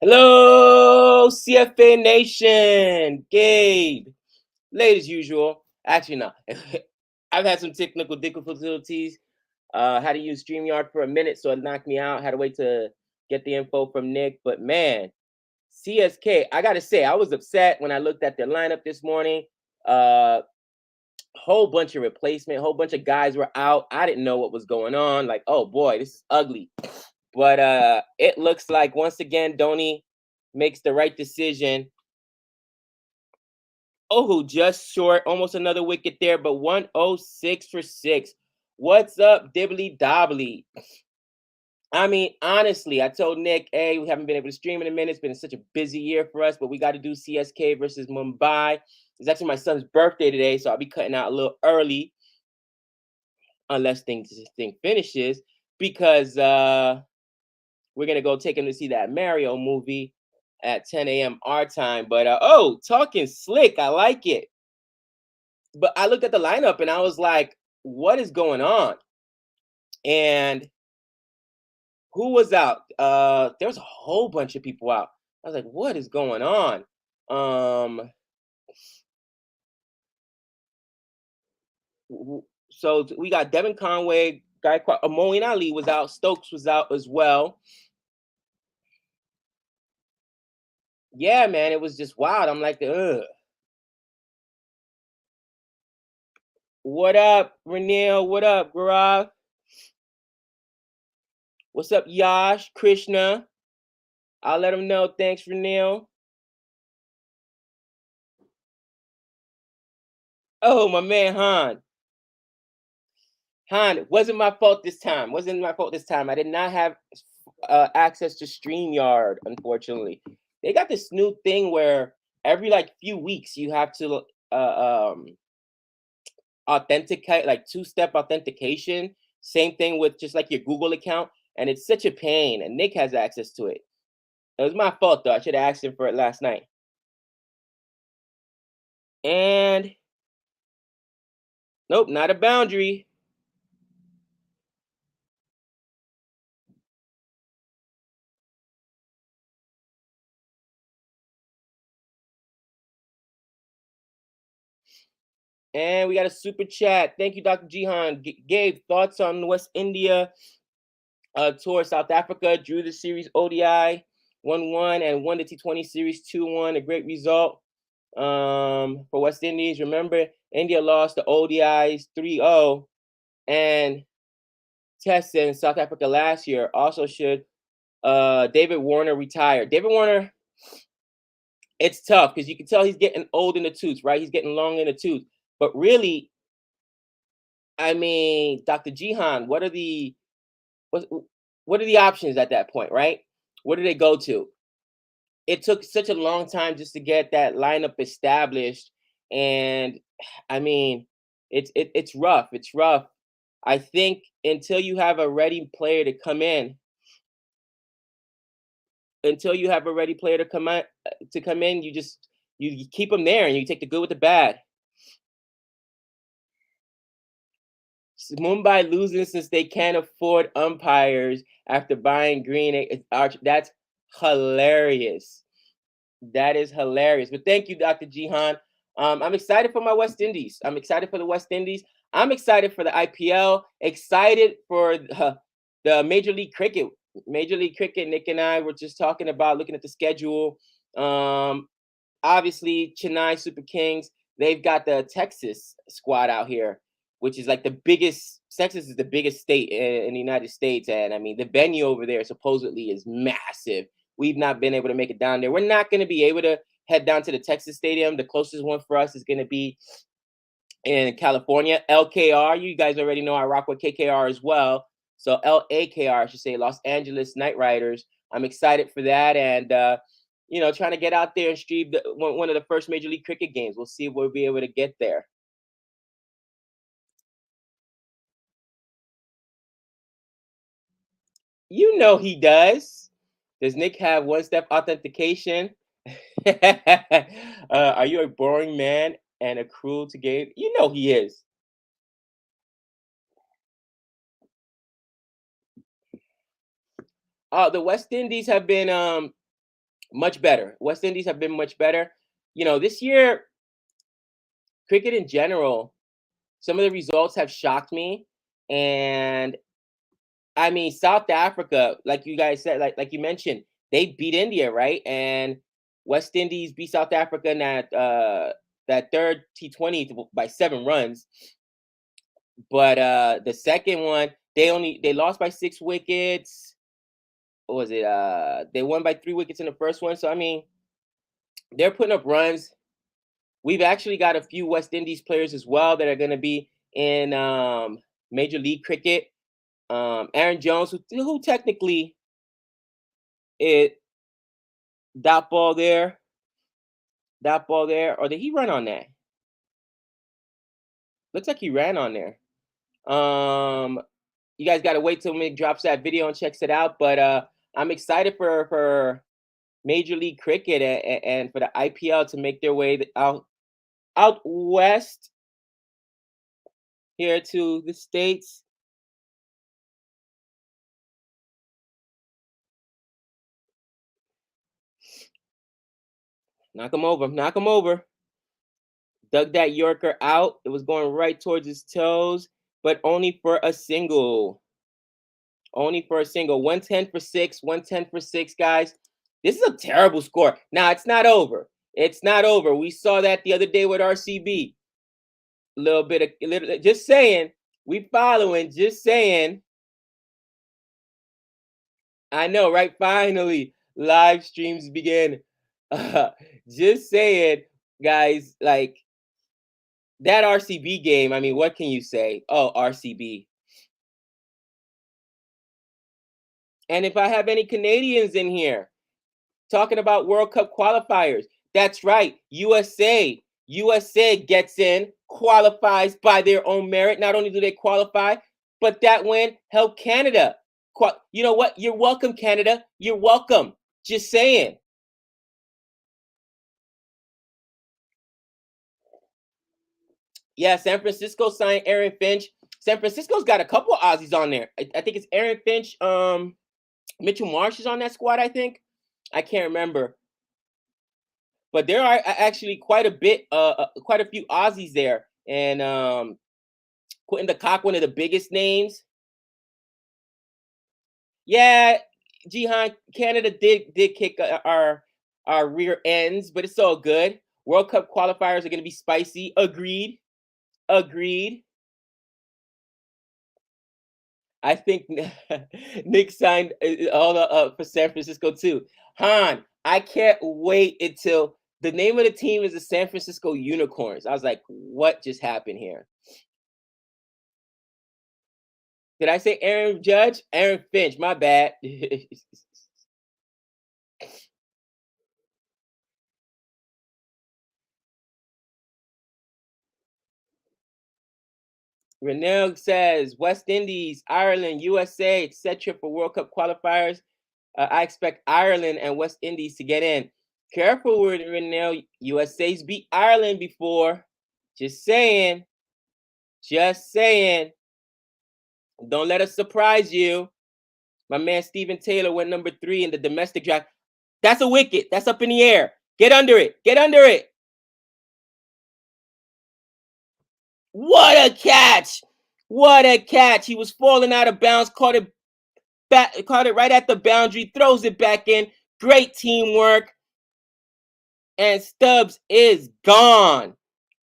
Hello, CFA Nation. Gabe, late as usual. Actually, no. I've had some technical difficulties. Had to use StreamYard for a minute, so it knocked me out. Had to wait to get the info from Nick. But man, CSK, I gotta say, I was upset when I looked at their lineup this morning. Uh, whole bunch of replacement, whole bunch of guys were out. I didn't know what was going on. Like, oh boy, this is ugly. But it looks like once again, Dhoni makes the right decision. Oh, just short, almost another wicket there, but 106 for 6. What's up, Dibbly Dobbly? I mean, honestly, I told Nick, hey, we haven't been able to stream in a minute. It's been such a busy year for us, but we got to do CSK versus Mumbai. It's actually my son's birthday today, so I'll be cutting out a little early, unless this thing finishes, because we're gonna go take him to see that Mario movie at 10 a.m. our time. But oh, talking slick, I like it. But I looked at the lineup and I was like, what is going on? And who was out? There was a whole bunch of people out. I was like, what is going on? Um, so we got Devin Conway, guy Moeen Ali was out, Stokes was out as well. Yeah, man, it was just wild. I'm like, ugh. What up, Renil? What up, Gaurav? What's up, Yash, Krishna? I'll let him know. Thanks, Renil. Oh, my man, Han. Han, it wasn't my fault this time. Wasn't my fault this time. I did not have access to StreamYard, unfortunately. They got this new thing where every like few weeks you have to authenticate, like two-step authentication. Same thing with just like your Google account, and it's such a pain. And Nick has access to it. It was my fault though. I should have asked him for it last night. And nope, not a boundary. And we got a super chat. Thank you, Dr. Jihan. Gabe, thoughts on West India tour? South Africa drew the series ODI 1-1 and won the T20 series 2-1. A great result for West Indies. Remember, India lost the ODIs 3-0 and Tests in South Africa last year. Also, should David Warner retire? David Warner, it's tough because you can tell he's getting old in the tooth, right? He's getting long in the tooth. But really, I mean, Dr. Jihan, what, what are the options at that point, right? What do they go to? It took such a long time just to get that lineup established, and I mean, it's rough. It's rough. I think until you have a ready player to come in, you keep them there and you take the good with the bad. Mumbai losing since they can't afford umpires after buying green. That's hilarious. That is hilarious. But thank you, Dr. Jihan. I'm excited for my West Indies. I'm excited for the West Indies. I'm excited for the IPL. Excited for the Major League Cricket. Major League Cricket. Nick and I were just talking about looking at the schedule. Obviously, Chennai Super Kings. They've got the Texas squad out here, which is like the biggest. Texas is the biggest state in the United States, and I mean the venue over there supposedly is massive. We've not been able to make it down there. We're not going to be able to head down to the Texas Stadium. The closest one for us is going to be in California, LKR. You guys already know I rock with KKR as well. So LAKR, I should say, Los Angeles Knight Riders. I'm excited for that, and trying to get out there and stream one of the first Major League Cricket games. We'll see if we'll be able to get there. You know he does. Does Nick have one-step authentication? Are you a boring man and a cruel to Gabe? You know he is. The West Indies have been Much better. West Indies have been much better. You know, this year, cricket in general, some of the results have shocked me. And I mean, South Africa, like you guys said, like you mentioned, they beat India, right? And West Indies beat South Africa in that third T20 by 7 runs. But the second one, they lost by 6 wickets. What was it? They won by 3 wickets in the first one. So I mean, they're putting up runs. We've actually got a few West Indies players as well that are going to be in Major League Cricket. Aaron Jones, who technically it that ball there, or did he run on that? Looks like he ran on there. You guys got to wait till Mick drops that video and checks it out. But I'm excited for Major League Cricket and for the IPL to make their way out west here to the States. Knock him over. Knock him over. Dug that Yorker out. It was going right towards his toes, but only for a single. Only for a single. 110 for 6. 110 for 6, guys. This is a terrible score. Now, it's not over. It's not over. We saw that the other day with RCB. Just saying. We following. Just saying. I know, right? Finally, live streams begin. Just saying, guys, like that RCB game. I mean, what can you say? Oh, RCB. And if I have any Canadians in here talking about World Cup qualifiers, that's right. USA gets in, qualifies by their own merit. Not only do they qualify, but that win helped Canada. You know what? You're welcome, Canada. You're welcome. Just saying. Yeah, San Francisco signed Aaron Finch. San Francisco's got a couple of Aussies on there. I think it's Aaron Finch. Mitchell Marsh is on that squad, I think. I can't remember. But there are actually quite a few Aussies there. And Quentin de Kock, one of the biggest names. Yeah, Jihan, Canada did kick our rear ends, but it's all good. World Cup qualifiers are going to be spicy. Agreed. I think Nick signed all for San Francisco too. Han, I can't wait until the name of the team is the San Francisco Unicorns. I was like, what just happened here? Did I say Aaron Judge? Aaron Finch, my bad. Renell says West Indies, Ireland, USA, etc. for World Cup qualifiers. I expect Ireland and West Indies to get in. Careful with Renell. USA's beat Ireland before. Just saying. Just saying. Don't let us surprise you. My man Steven Taylor went number 3 in the domestic draft. That's a wicket. That's up in the air. Get under it. Get under it. What a catch. What a catch. He was falling out of bounds. Caught it right at the boundary. Throws it back in. Great teamwork. And Stubbs is gone.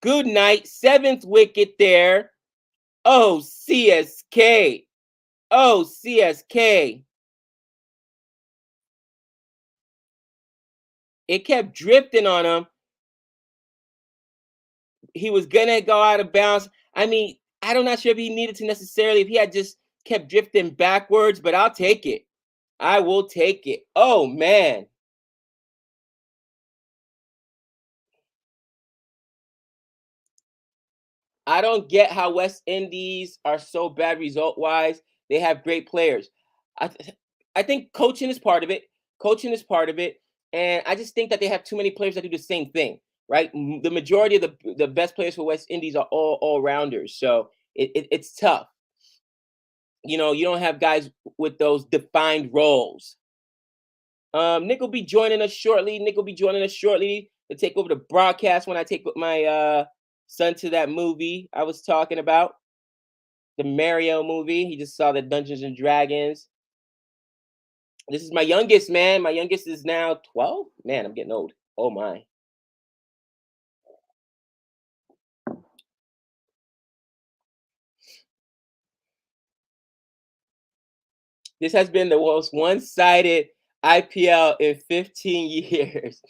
Good night. 7th wicket there. Oh, CSK. Oh, CSK. It kept drifting on him. He was going to go out of bounds. I mean, I'm not sure if he needed to necessarily, if he had just kept drifting backwards, but I'll take it. I will take it. Oh, man. I don't get how West Indies are so bad result-wise. They have great players. I think coaching is part of it. And I just think that they have too many players that do the same thing, right? The majority of the best players for West Indies are all-rounders. So it's tough. You know, you don't have guys with those defined roles. Nick will be joining us shortly. To take over the broadcast when I take my son to that movie I was talking about. The Mario movie. He just saw the Dungeons and Dragons. This is my youngest, man. My youngest is now 12. Man, I'm getting old. Oh my. This has been the most one-sided IPL in 15 years.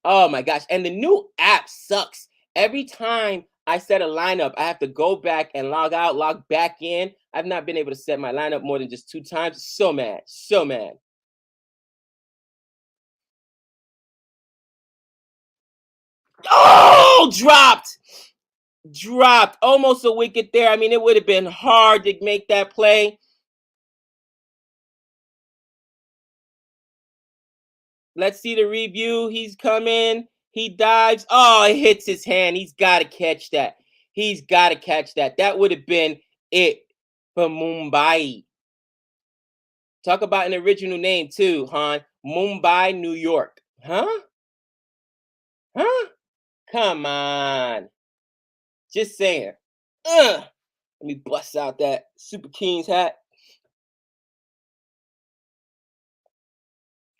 Oh my gosh. And the new app sucks. Every time I set a lineup, I have to go back and log out, log back in. I've not been able to set my lineup more than just 2 times. So mad. So mad. Oh, dropped. Dropped. Almost a wicket there. I mean, it would have been hard to make that play. Let's see the review. He's coming. He dives. Oh, it hits his hand. He's got to catch that. He's got to catch that. That would have been it for Mumbai. Talk about an original name too, Han. Mumbai, New York. Huh? Huh? Come on. Just saying. Let me bust out that Super Kings hat.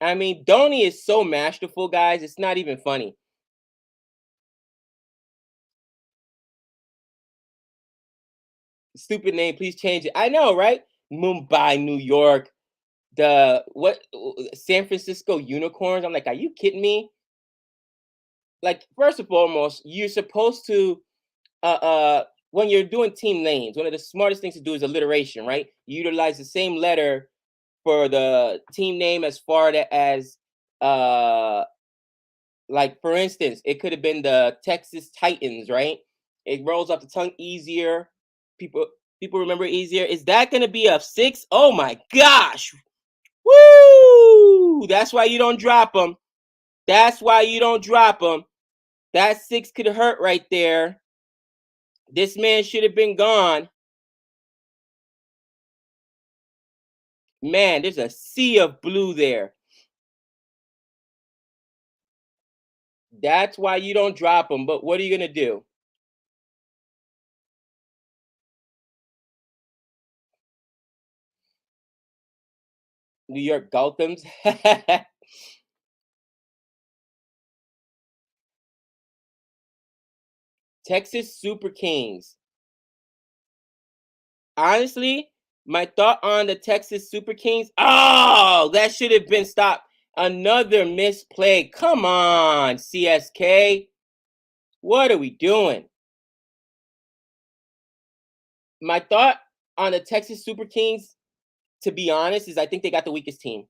I mean, Dhoni is so masterful, guys. It's not even funny. Stupid name. Please change it. I know, right? Mumbai, New York. San Francisco Unicorns. I'm like, are you kidding me? Like, first and foremost, you're supposed to when you're doing team names, one of the smartest things to do is alliteration, right? You utilize the same letter for the team name as far as like, for instance, it could have been the Texas Titans, right? It rolls off the tongue easier. People remember easier. Is that going to be a 6? Oh my gosh. Woo! That's why you don't drop them. That's why you don't drop them. That 6 could hurt right there. This man should have been gone. Man, there's a sea of blue there. That's why you don't drop them. But what are you going to do? New York Gothams. Texas Super Kings. Honestly, my thought on the Texas Super Kings, oh, that should have been stopped. Another misplay. Come on, CSK. What are we doing? My thought on the Texas Super Kings, to be honest, is I think they got the weakest team.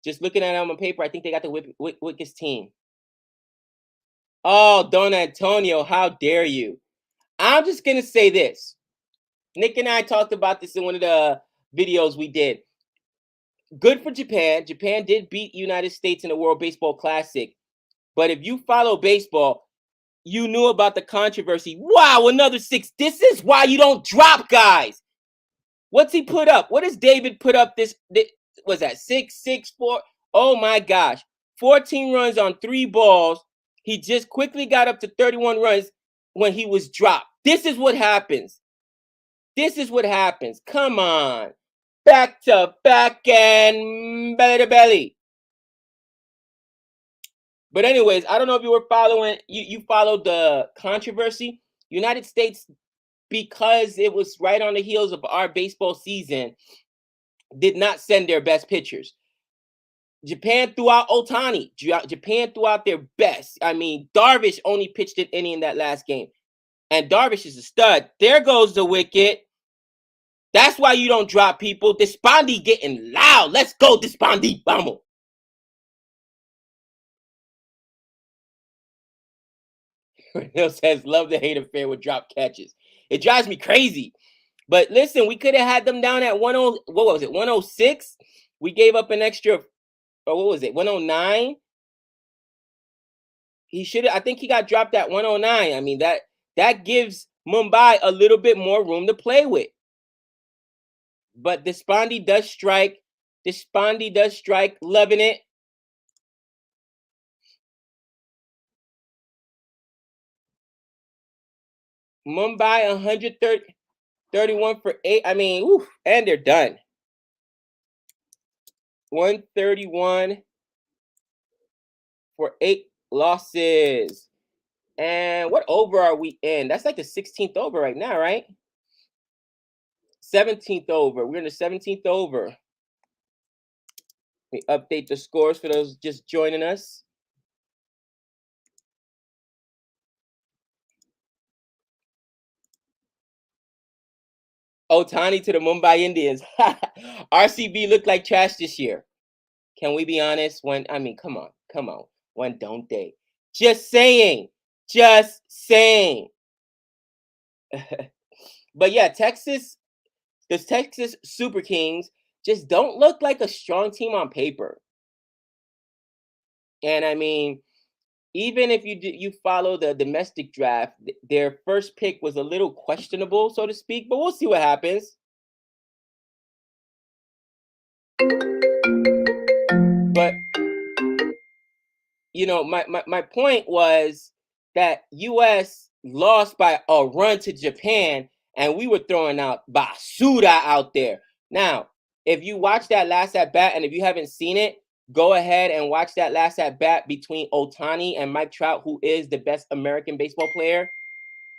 Just looking at them on paper, I think they got the weakest team. Oh, Don Antonio, how dare you? I'm just going to say this. Nick and I talked about this in one of the videos we did. Good for Japan. Japan did beat United States in the World Baseball Classic. But if you follow baseball, you knew about the controversy. Wow, another 6. This is why you don't drop guys. What's he put up? What does David put up this was that 6, 6, 4? Oh my gosh. 14 runs on 3 balls. He just quickly got up to 31 runs when he was dropped. This is what happens. This is what happens. Come on. Back to back and belly to belly. But anyways, I don't know if you were following, you followed the controversy. United States, because it was right on the heels of our baseball season, did not send their best pitchers. Japan threw out Otani. Japan threw out their best. I mean, Darvish only pitched an inning in that last game. And Darvish is a stud. There goes the wicket. That's why you don't drop people. Despandi getting loud. Let's go, Despandi. Vamos. Hill says, love the hate affair with drop catches. It drives me crazy. But listen, we could have had them down at 10. What was it? 106. We gave up an extra. Or what was it? 109. He should have. I think he got dropped at 109. I mean, that gives Mumbai a little bit more room to play with. But Despandi does strike. Despandi does strike. Loving it. Mumbai 131 for 8. I mean, oof, and they're done. 131 for 8 losses. And what over are we in? That's like the 16th over right now, right? 17th over. We're in the 17th over. Let me update the scores for those just joining us. Otani to the Mumbai Indians. RCB looked like trash this year. Can we be honest? Come on. When don't they? Just saying. But yeah, the Texas Super Kings just don't look like a strong team on paper. And I mean, even if you follow the domestic draft, their first pick was a little questionable, so to speak, but we'll see what happens. But my point was that US lost by a run to Japan, and we were throwing out basura out there. Now, if you watch that last at bat, and if you haven't seen it, go ahead and watch that last at bat between Otani and Mike Trout, who is the best American baseball player.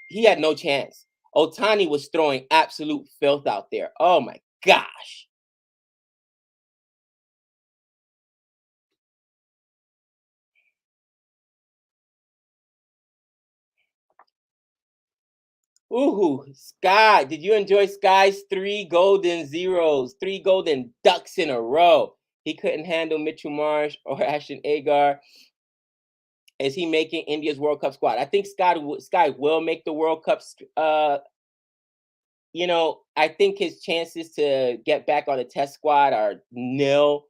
He had no chance. Otani was throwing absolute filth out there. Oh my gosh. Ooh, Sky. Did you enjoy Sky's 3 golden zeros, 3 golden ducks in a row? He couldn't handle Mitchell Marsh or Ashton Agar. Is he making India's World Cup squad? I think Sky will make the World Cup. I think his chances to get back on the test squad are nil.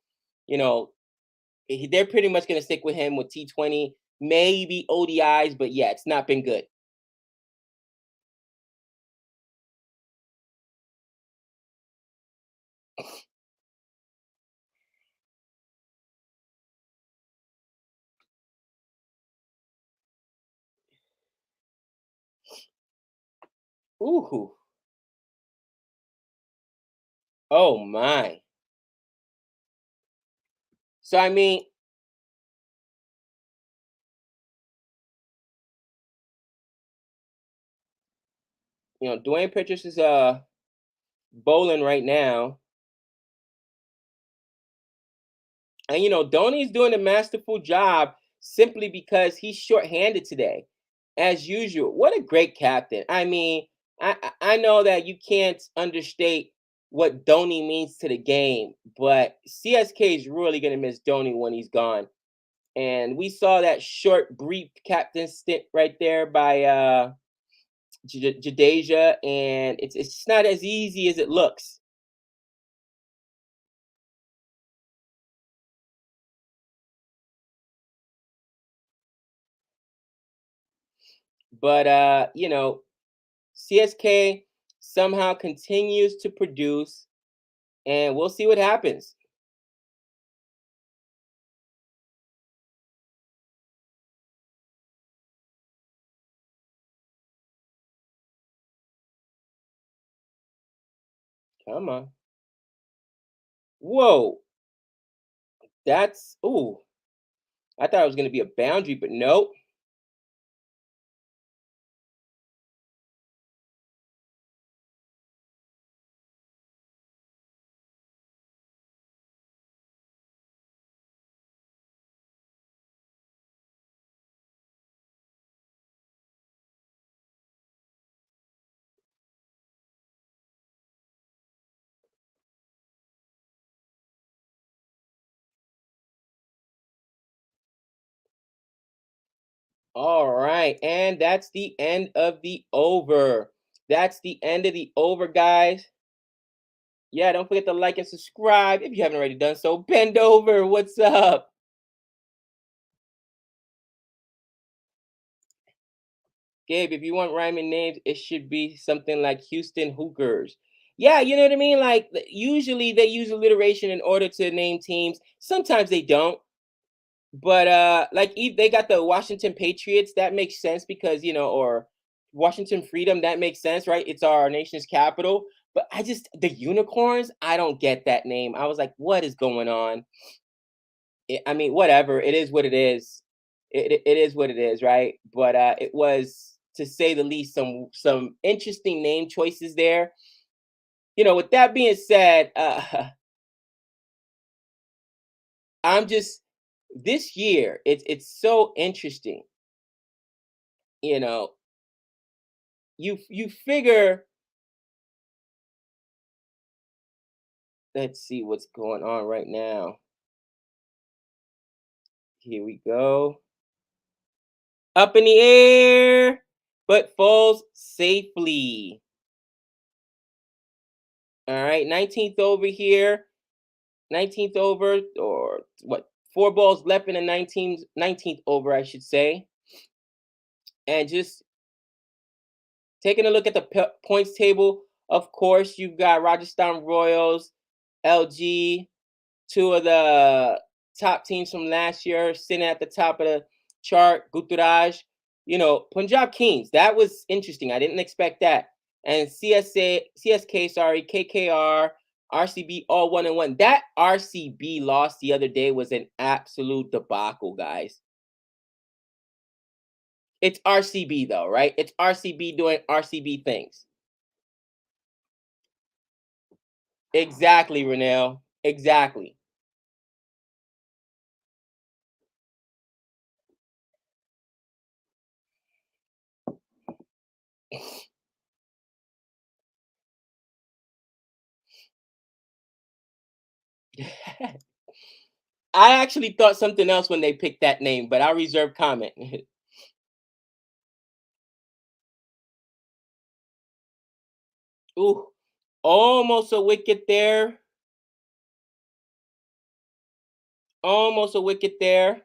They're pretty much going to stick with him with T20, maybe ODIs, but yeah, it's not been good. Ooh. Oh my. So I mean, Dwayne Petrus is bowling right now. And Dhoni's doing a masterful job simply because he's shorthanded today, as usual. What a great captain! I mean, I know that you can't understate what Dhoni means to the game, but CSK is really gonna miss Dhoni when he's gone. And we saw that short, brief captain stint right there by Jadeja, and it's not as easy as it looks. But CSK somehow continues to produce, and we'll see what happens. Come on. Whoa. Ooh. I thought it was going to be a boundary, but nope. All right. And that's the end of the over. That's the end of the over, guys. Yeah, don't forget to like and subscribe if you haven't already done so. Bend over. What's up? Gabe, if you want rhyming names, it should be something like Houston Hookers. Yeah, you know what I mean? Like, usually they use alliteration in order to name teams. Sometimes they don't. But like, if they got the Washington Patriots, that makes sense because or Washington Freedom, that makes sense, right? It's our nation's capital. But the unicorns, I don't get that name. I was like, what is going on? I mean, whatever. It is what it is. It is what it is, right? But it was, to say the least, some interesting name choices there. With that being said, I'm just this year. It's so interesting. You know, you figure. Let's see what's going on right now. Here we go. Up in the air, but falls safely. All right, 19th over here. 19th over, or what? 4 balls left in the 19th over, I should say. And just taking a look at the points table, of course, you've got Rajasthan Royals, LG, two of the top teams from last year sitting at the top of the chart. Guturaj, Punjab Kings. That was interesting. I didn't expect that. And CSK, sorry, KKR, RCB, all 1-1. That RCB loss the other day was an absolute debacle, guys. It's RCB though, right? It's RCB doing RCB things. Exactly, Renell. Exactly. I actually thought something else when they picked that name, but I'll reserve comment. Ooh, almost a wicket there. Almost a wicket there.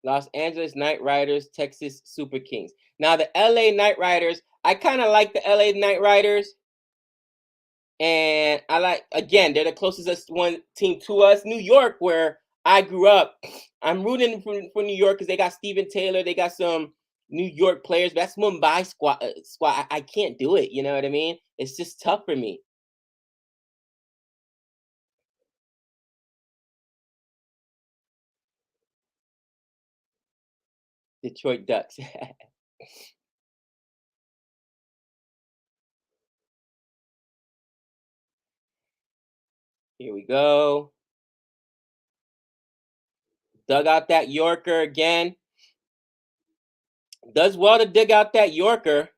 Los Angeles Knight Riders, Texas Super Kings. Now the LA Knight Riders, I kind of like the LA Knight Riders. And I like, again, they're the closest one team to us. New York, where I grew up. I'm rooting for New York because they got Steven Taylor. They got some New York players. But that's Mumbai squad. I can't do it. You know what I mean? It's just tough for me. Detroit Ducks. Here we go. Dug out that Yorker again. Does well to dig out that Yorker.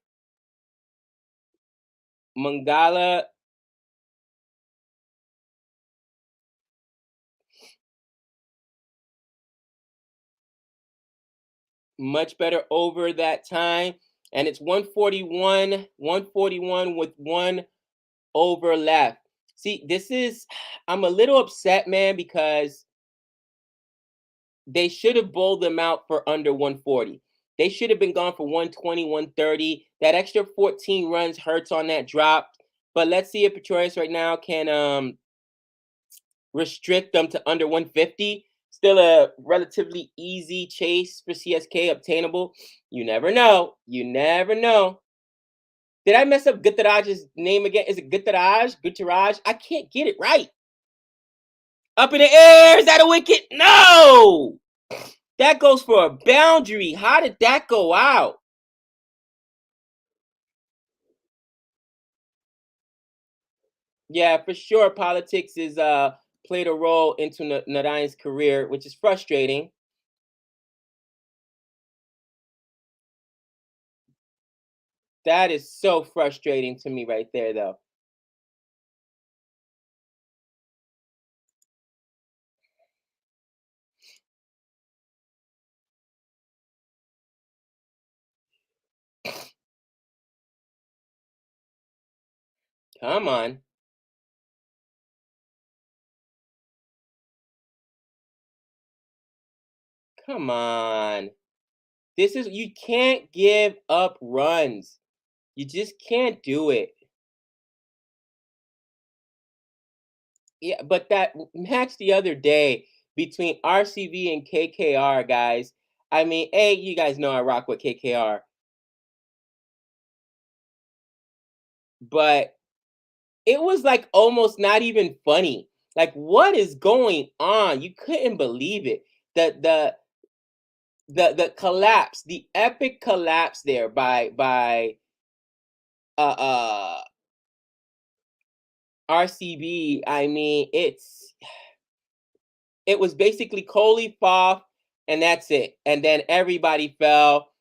Mangala. Much better over that time. And it's 141 with 1 over left. See, I'm a little upset, man, because they should have bowled them out for under 140. They should have been gone for 120, 130. That extra 14 runs hurts on that drop. But let's see if Petronas right now can restrict them to under 150. Still a relatively easy chase for CSK, obtainable. You never know. You never know. Did I mess up Guttaraj's name again? Is it Guttaraj? Guttaraj? I can't get it right. Up in the air. Is that a wicket? No! That goes for a boundary. How did that go out? Yeah, for sure. Politics is played a role into Narayan's career, which is frustrating. That is so frustrating to me right there, though. Come on. Come on. You can't give up runs. You just can't do it. Yeah, but that match the other day between RCB and KKR, guys. I mean, you guys know I rock with KKR, but it was like almost not even funny. Like, what is going on? You couldn't believe it. The collapse, the epic collapse there by uh RCB. I mean, it was basically Coley, Foff, and that's it. And then everybody fell.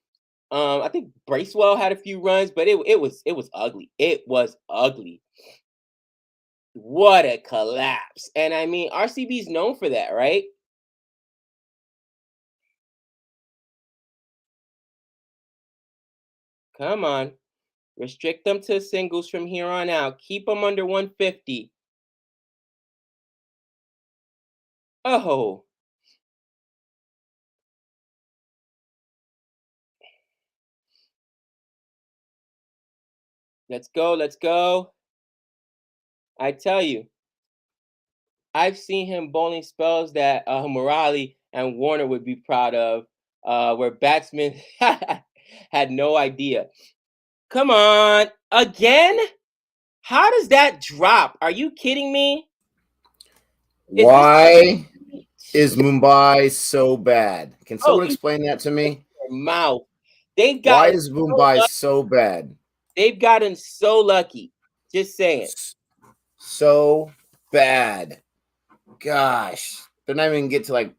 I think Bracewell had a few runs, but it was ugly. It was ugly. What a collapse. And I mean, RCB's known for that, right? Come on. Restrict them to singles from here on out. Keep them under 150. Oh, let's go. Let's go. I tell you, I've seen him bowling spells that Morali and Warner would be proud of, where batsmen had no idea. Come on. Again? How does that drop? Are you kidding me? Why is Mumbai so bad? Can someone explain that to me? Your mouth. They've Why gotten is Mumbai so bad? They've gotten so lucky. Just saying. So bad. Gosh. They're not even get to like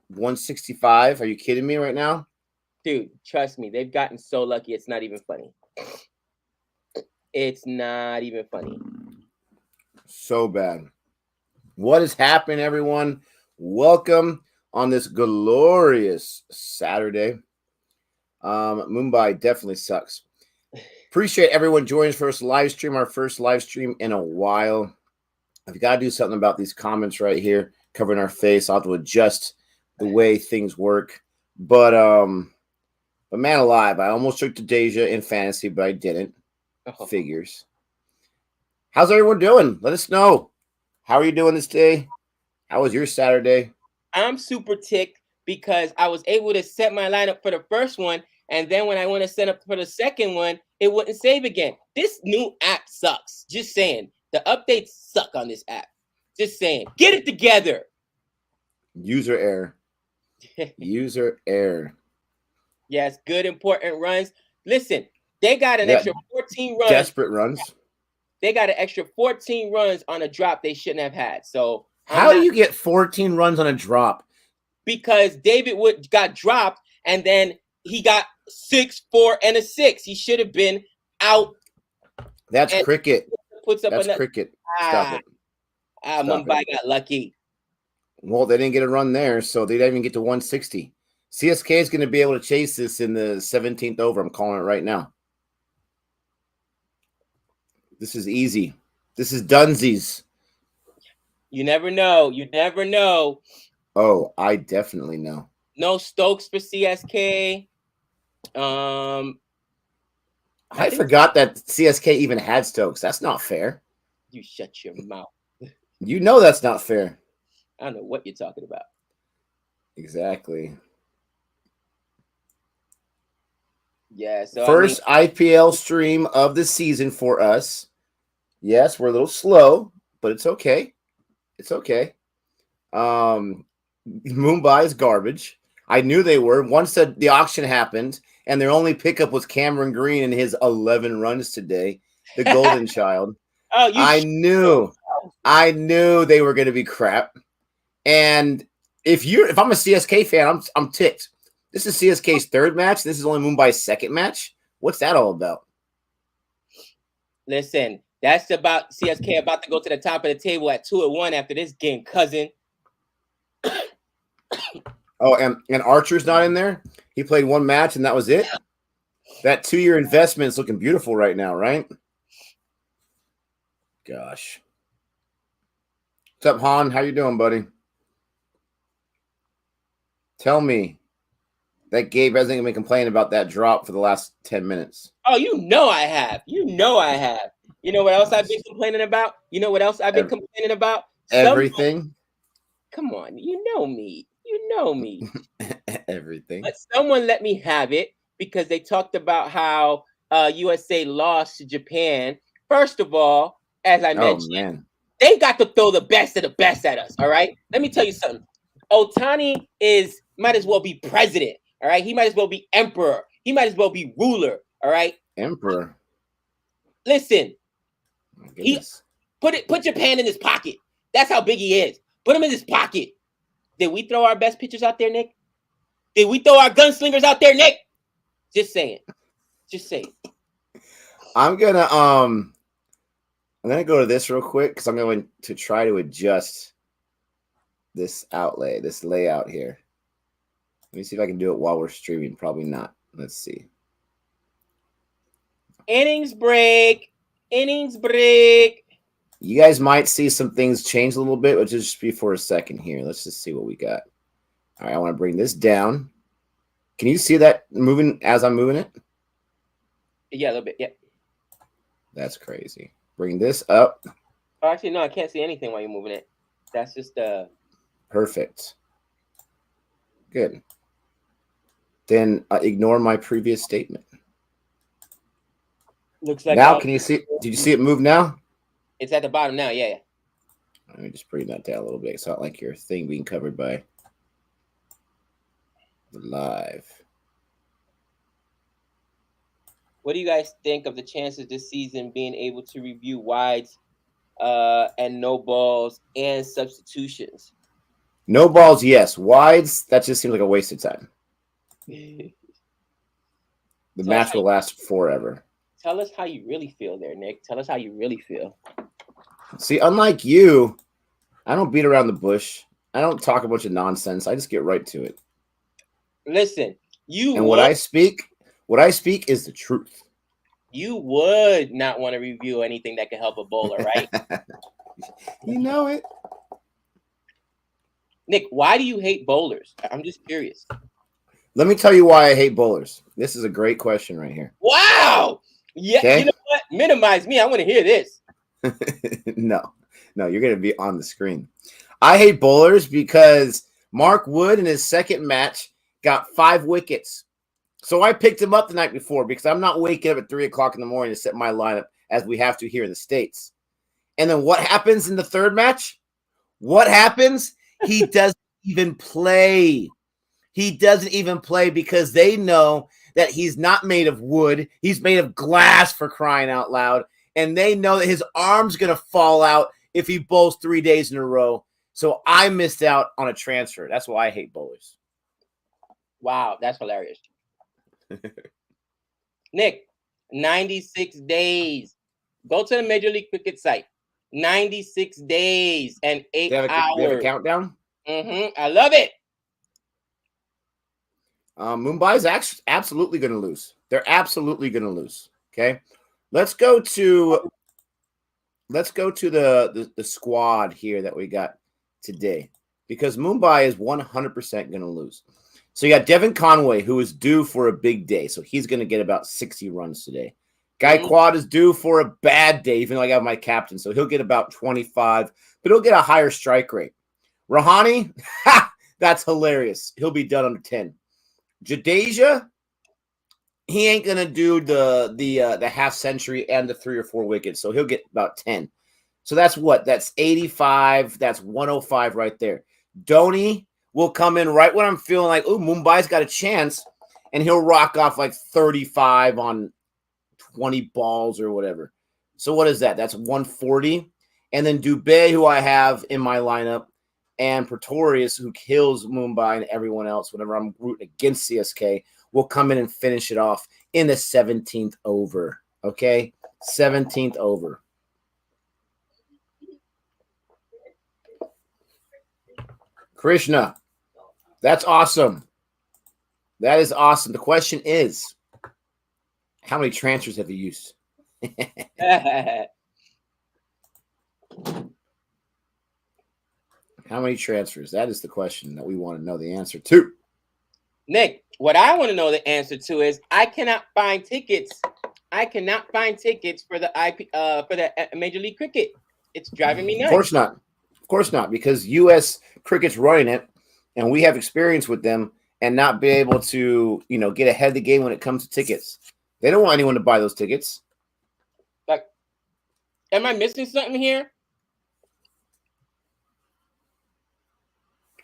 165. Are you kidding me right now? Dude, trust me. They've gotten so lucky. It's not even funny. It's not even funny. So bad. What is happening, everyone? Welcome on this glorious Saturday. Mumbai definitely sucks. Appreciate everyone joining us for this live stream, our first live stream in a while. I've got to do something about these comments right here, covering our face. I'll have to adjust the way things work. But man alive, I almost took to Deja in fantasy, but I didn't. Figures. How's everyone doing? Let us know. How are you doing this day? How was your Saturday? I'm super ticked because I was able to set my lineup for the first one, and then when I want to set up for the second one, it wouldn't save again. This new app sucks. Just saying. The updates suck on this app. Just saying. Get it together. User error. User error. Yes, good, important runs. Listen, they got an extra 14 runs. Desperate runs. They got an extra 14 runs on a drop they shouldn't have had. So how do you get 14 runs on a drop? Because David Wood got dropped, and then he got 6, 4, and a 6. He should have been out. That's cricket. Puts up That's cricket. Stop it. Mumbai got lucky. Well, they didn't get a run there, so they didn't even get to 160. CSK is going to be able to chase this in the 17th over. I'm calling it right now. This is easy. This is Dunsies. You never know. You never know. Oh, I definitely know. No Stokes for CSK. I forgot that CSK even had Stokes. That's not fair. You shut your mouth. You know that's not fair. I don't know what you're talking about. Exactly. Yeah. So first IPL stream of the season for us. Yes, we're a little slow, but it's okay. It's okay. Mumbai is garbage. I knew they were. Once the auction happened, and their only pickup was Cameron Green and his 11 runs today, the golden child. Oh, I knew they were going to be crap. And if I'm a CSK fan, I'm ticked. This is CSK's third match. This is only Mumbai's second match. What's that all about? Listen, that's about CSK about to go to the top of the table at 2-1 after this game, cousin. Oh, and Archer's not in there? He played one match and that was it? That 2-year investment is looking beautiful right now, right? Gosh. What's up, Han? How you doing, buddy? Tell me that Gabe hasn't been complaining about that drop for the last 10 minutes. Oh, you know I have. You know I have. You know what else I've been complaining about? You know what else I've been complaining about? Everything. Come on, you know me. You know me. Everything. But someone let me have it because they talked about how USA lost to Japan. First of all, as I mentioned, man. they got to throw the best of the best at us. All right. Let me tell you something. Otani might as well be president. All right. He might as well be emperor. He might as well be ruler. All right. Emperor. Listen, he put Japan in his pocket. That's how big he is. Put him in his pocket. Did we throw our best pitchers out there, Nick? Did we throw our gunslingers out there, Nick? Just saying. Just saying. I'm gonna go to this real quick because I'm going to try to adjust this layout here. Let me see if I can do it while we're streaming. Probably not. Let's see. Innings break. Innings break. You guys might see some things change a little bit, but just be for a second here. Let's just see what we got. All right, I want to bring this down. Can you see that moving as I'm moving it? Yeah, a little bit. Yeah. That's crazy. Bring this up. Oh, actually, no, I can't see anything while you're moving it. That's just perfect. Good. Then ignore my previous statement. Looks like now. Can you see? Did you see it move now? It's at the bottom now. Yeah. Let me just bring that down a little bit. It's not like your thing being covered by the live. What do you guys think of the chances this season being able to review wides and no balls and substitutions? No balls, yes. Wides, that just seems like a waste of time. The match will last forever. Tell us how you really feel there, Nick. Tell us how you really feel. See, unlike you, I don't beat around the bush. I don't talk a bunch of nonsense. I just get right to it. Listen, what I speak is the truth. You would not want to review anything that could help a bowler, right? You know it. Nick, why do you hate bowlers? I'm just curious. Let me tell you why I hate bowlers. This is a great question right here. Wow. Yeah, okay. You know what? Minimize me. I want to hear this. No, you're going to be on the screen. I hate bowlers because Mark Wood in his second match got 5 wickets. So I picked him up the night before because I'm not waking up at 3 o'clock in the morning to set my lineup as we have to here in the States. And then what happens in the third match? What happens? He doesn't even play. He doesn't even play because they know that he's not made of wood. He's made of glass, for crying out loud. And they know that his arm's going to fall out if he bowls 3 days in a row. So I missed out on a transfer. That's why I hate bowlers. Wow, that's hilarious. Nick, 96 days. Go to the Major League Cricket site. 96 days and 8 hours. They have a countdown? I love it. Mumbai's absolutely going to lose. They're absolutely going to lose. Okay, let's go to the squad here that we got today because Mumbai is 100% going to lose. So you got Devin Conway, who is due for a big day, so he's going to get about 60 runs today. Gaikwad is due for a bad day, even though I got my captain, so he'll get about 25, but he'll get a higher strike rate. Rahane, that's hilarious. He'll be done under 10. Jadeja, he ain't gonna do the half century and the 3 or 4 wickets, so he'll get about 10. So that's what? That's 85. That's 105 right there. Dhoni will come in right when I'm feeling like, oh, Mumbai's got a chance, and he'll rock off like 35 on 20 balls or whatever. So what is that? That's 140. And then Dubé, who I have in my lineup, and Pretorius, who kills Mumbai and everyone else whenever I'm rooting against CSK, will come in and finish it off in the 17th over. Okay? 17th over. Krishna, that's awesome. That is awesome. The question is, how many transfers have you used? How many transfers? That is the question that we want to know the answer to. Nick, what I want to know the answer to is I cannot find tickets I cannot find tickets for the Major League Cricket. It's driving me nuts. Of course not. Of course not, because U.S. Cricket's running it, and we have experience with them, and not be able to, get ahead of the game when it comes to tickets. They don't want anyone to buy those tickets. Like, am I missing something here?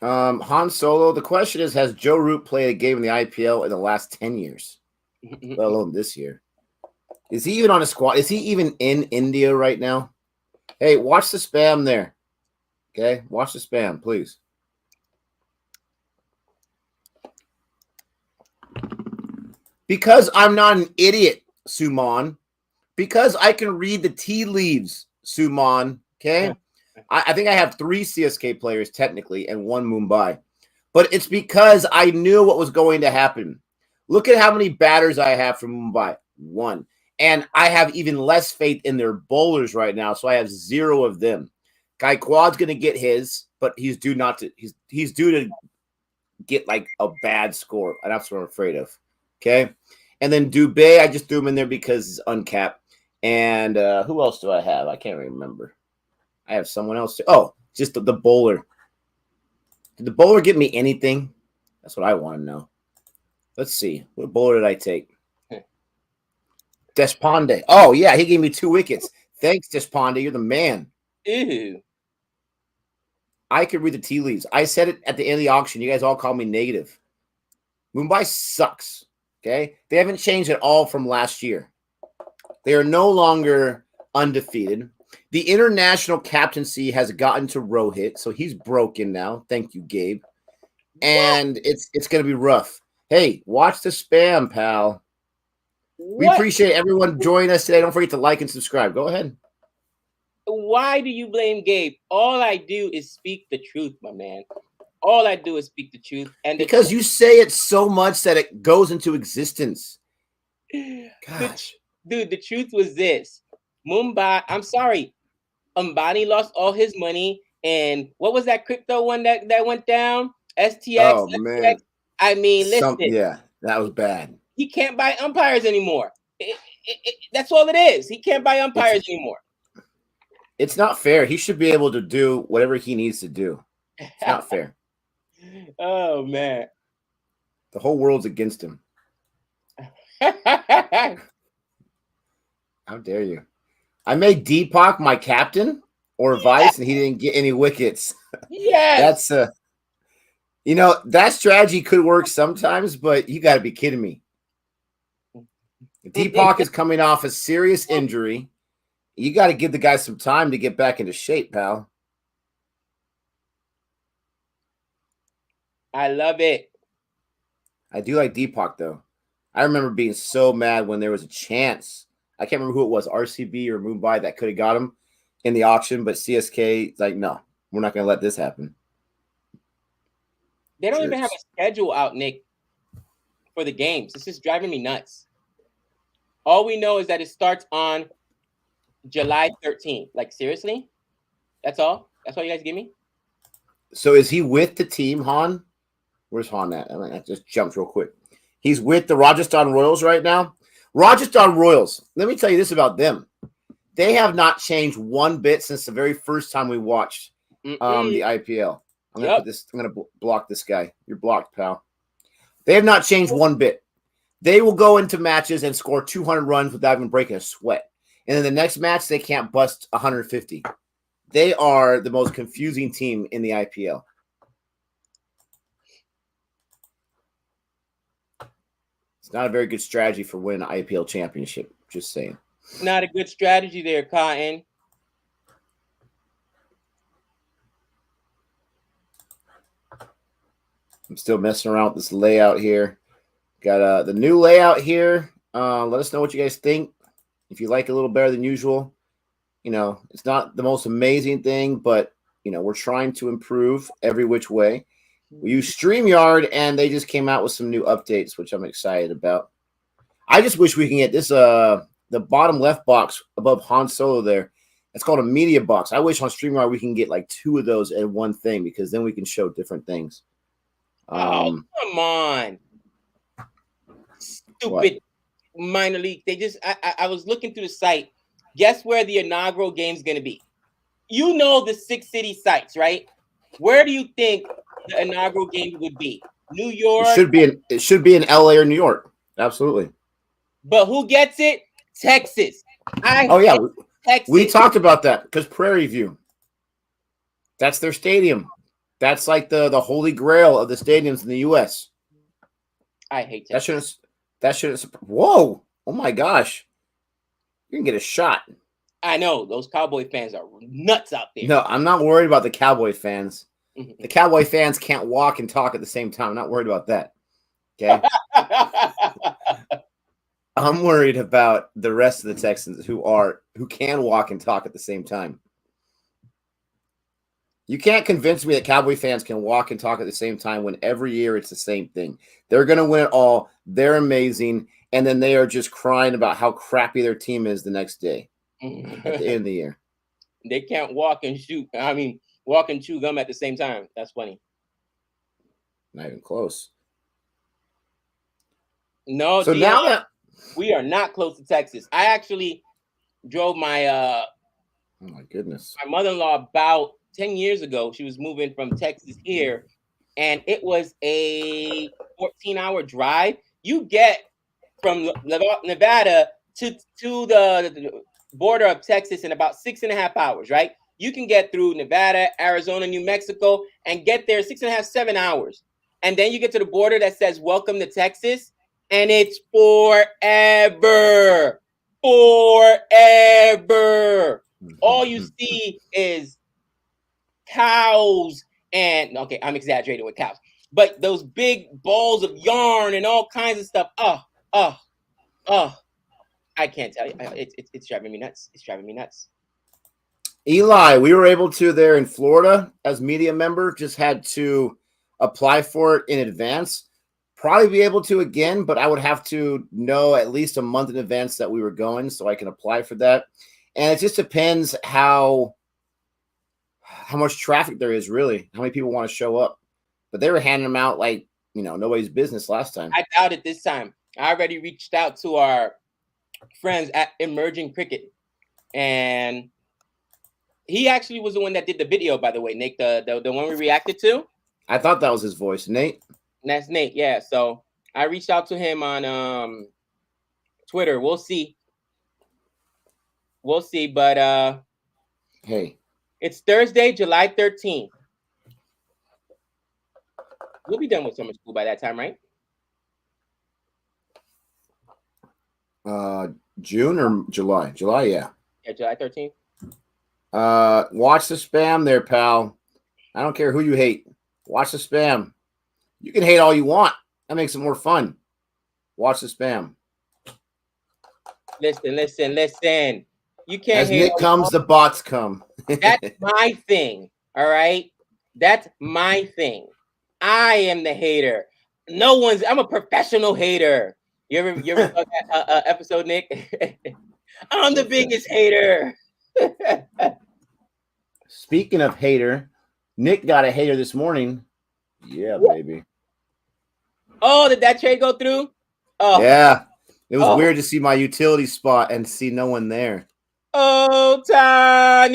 Han Solo, the question is, has Joe Root played a game in the IPL in the last 10 years, let alone this year? Is he even on a squad? Is he even in India right now? Hey, watch the spam there. Okay, watch the spam, please. Because I'm not an idiot, Suman. Because I can read the tea leaves, Suman. Okay? I think I have 3 CSK players technically and 1 Mumbai. But it's because I knew what was going to happen. Look at how many batters I have from Mumbai. 1. And I have even less faith in their bowlers right now, so I have 0 of them. Gaikwad's going to get his, but he's due to get like a bad score, and that's what I'm afraid of. Okay? And then Dubé, I just threw him in there because he's uncapped. And who else do I have? I can't remember. I have someone else. Oh, just the bowler. Did the bowler get me anything? That's what I want to know. Let's see. What bowler did I take? Deshpande. Oh, yeah, he gave me 2 wickets. Thanks, Deshpande. You're the man. Ew. I could read the tea leaves. I said it at the end of the auction. You guys all called me negative. Mumbai sucks. Okay? They haven't changed at all from last year. They are no longer undefeated. The international captaincy has gotten to Rohit, so he's broken now. Thank you, Gabe. And it's going to be rough. Hey, watch the spam, pal. We appreciate everyone joining us today. Don't forget to like and subscribe. Go ahead. Why do you blame Gabe? All I do is speak the truth, my man. All I do is speak the truth. And because you say it so much that it goes into existence. Gosh. Dude, the truth was this. Mumbai, I'm sorry. Ambani lost all his money. And what was that crypto one that went down? STX. Oh, STX. man. I mean, listen. Yeah, that was bad. He can't buy umpires anymore. That's all it is. He can't buy umpires anymore. It's not fair. He should be able to do whatever he needs to do. It's not fair. Oh, man. The whole world's against him. How dare you? I made Deepak my captain or vice, and he didn't get any wickets. Yes. That's that strategy could work sometimes, but you got to be kidding me. Deepak is coming off a serious injury. You got to give the guy some time to get back into shape, pal. I love it. I do like Deepak, though. I remember being so mad when there was a chance. I can't remember who it was, RCB or Mumbai, that could have got him in the auction, but CSK, like, no, we're not going to let this happen. They don't even have a schedule out, Nick, for the games. This is driving me nuts. All we know is that it starts on July 13th. Like, seriously? That's all? That's all you guys give me? So is he with the team, Han? Where's Han at? I just jumped real quick. He's with the Rajasthan Royals right now. Rajasthan Royals, let me tell you this about them. They have not changed one bit since the very first time we watched the IPL. I'm going to put this. I'm going to block this guy. You're blocked, pal. They have not changed one bit. They will go into matches and score 200 runs without even breaking a sweat. And then the next match, they can't bust 150. They are the most confusing team in the IPL. It's not a very good strategy for winning an IPL championship. Just saying. Not a good strategy there, Cotton. I'm still messing around with this layout here. Got the new layout here. Let us know what you guys think. If you like it a little better than usual. It's not the most amazing thing, but, we're trying to improve every which way. We use StreamYard, and they just came out with some new updates, which I'm excited about. I just wish we can get this, the bottom left box above Han Solo there. It's called a media box. I wish on StreamYard we can get like 2 of those in one thing, because then we can show different things. Oh, come on. Stupid. What? minor league. They just I was looking through the site. Guess where the inaugural game's going to be? You know the 6 city sites, right? Where do you think the inaugural game would be? New York. It should be in LA or New York. Absolutely. But who gets it? Texas. Texas. We talked about that because Prairie View. That's their stadium. That's like the holy grail of the stadiums in the U.S. I hate Texas. That shouldn't. Whoa! Oh my gosh! You can get a shot. I know those Cowboy fans are nuts out there. No, I'm not worried about the Cowboy fans. The Cowboy fans can't walk and talk at the same time. I'm not worried about that. Okay. I'm worried about the rest of the Texans who can walk and talk at the same time. You can't convince me that Cowboy fans can walk and talk at the same time when every year it's the same thing. They're going to win it all. They're amazing. And then they are just crying about how crappy their team is the next day at the end of the year. They can't walk and walk and chew gum at the same time. That's funny. Not even close. No, so now that we are not close to Texas. I actually drove my oh my goodness. My mother-in-law about 10 years ago. She was moving from Texas here, and it was a 14-hour drive. You get from Nevada to the border of Texas in about 6.5 hours, right? You can get through Nevada, Arizona, New Mexico, and get there 6.5, 7 hours. And then you get to the border that says, welcome to Texas, and it's forever. Forever. All you see is cows and, okay, I'm exaggerating with cows, but those big balls of yarn and all kinds of stuff. I can't tell you. It's driving me nuts. It's driving me nuts. Eli, we were able to there in Florida as media member, just had to apply for it in advance. Probably be able to again, but I would have to know at least a month in advance that we were going so I can apply for that. And it just depends how much traffic there is, really, how many people want to show up. But they were handing them out like, nobody's business last time. I doubt it this time. I already reached out to our friends at Emerging Cricket, and he actually was the one that did the video, by the way, Nick, the one we reacted to. I thought that was his voice, Nate. That's Nate, yeah. So I reached out to him on Twitter. We'll see. But hey, it's Thursday, July 13th. We'll be done with summer school by that time, right? June or July? July, yeah. Yeah, July 13th. Watch the spam there, pal. I don't care who you hate. Watch the spam. You can hate all you want. That makes it more fun. Watch the spam. Listen. You can't As hate. Nick comes, the bots come. That's my thing. All right. That's my thing. I am the hater. I'm a professional hater. You ever saw that episode, Nick? I'm the biggest hater. Speaking of hater, Nick got a hater this morning. Yeah, baby. Oh, did that trade go through? Oh. Yeah. It was weird to see my utility spot and see no one there. Oh, Tani.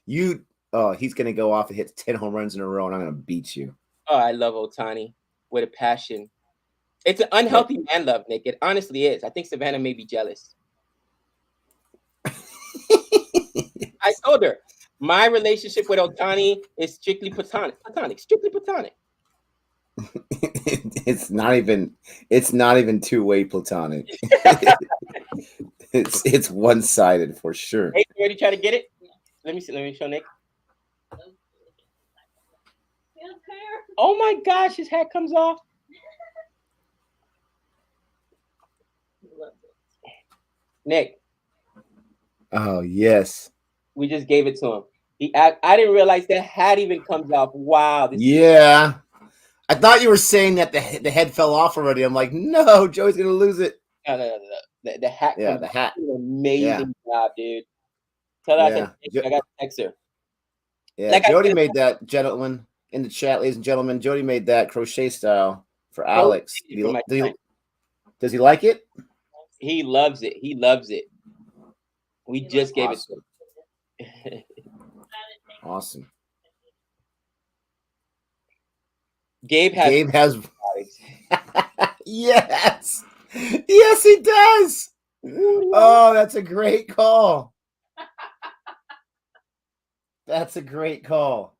He's going to go off and hit 10 home runs in a row, and I'm going to beat you. Oh, I love Ohtani with a passion. It's an unhealthy man love, Nick. It honestly is. I think Savannah may be jealous. I told her my relationship with Ohtani is strictly platonic. Strictly platonic. It's not even two-way platonic. It's one-sided for sure. Hey, you ready to try to get it? Let me see. Let me show Nick. Oh my gosh, his hat comes off. Nick. Oh, yes. We just gave it to him. I didn't realize that hat even comes off. Wow. Yeah. I thought you were saying that the head fell off already. I'm like, no, Joey's going to lose it. No. The hat comes the off. hat. Amazing job, dude. Tell her I got to text her. Yeah, like Jody made that, gentlemen, in the chat, ladies and gentlemen. Jody made that crochet style for Alex. Does he like it? He loves it. He loves it. We just gave it to him. Awesome. Gabe has yes. Yes, he does. Oh, that's a great call. That's a great call.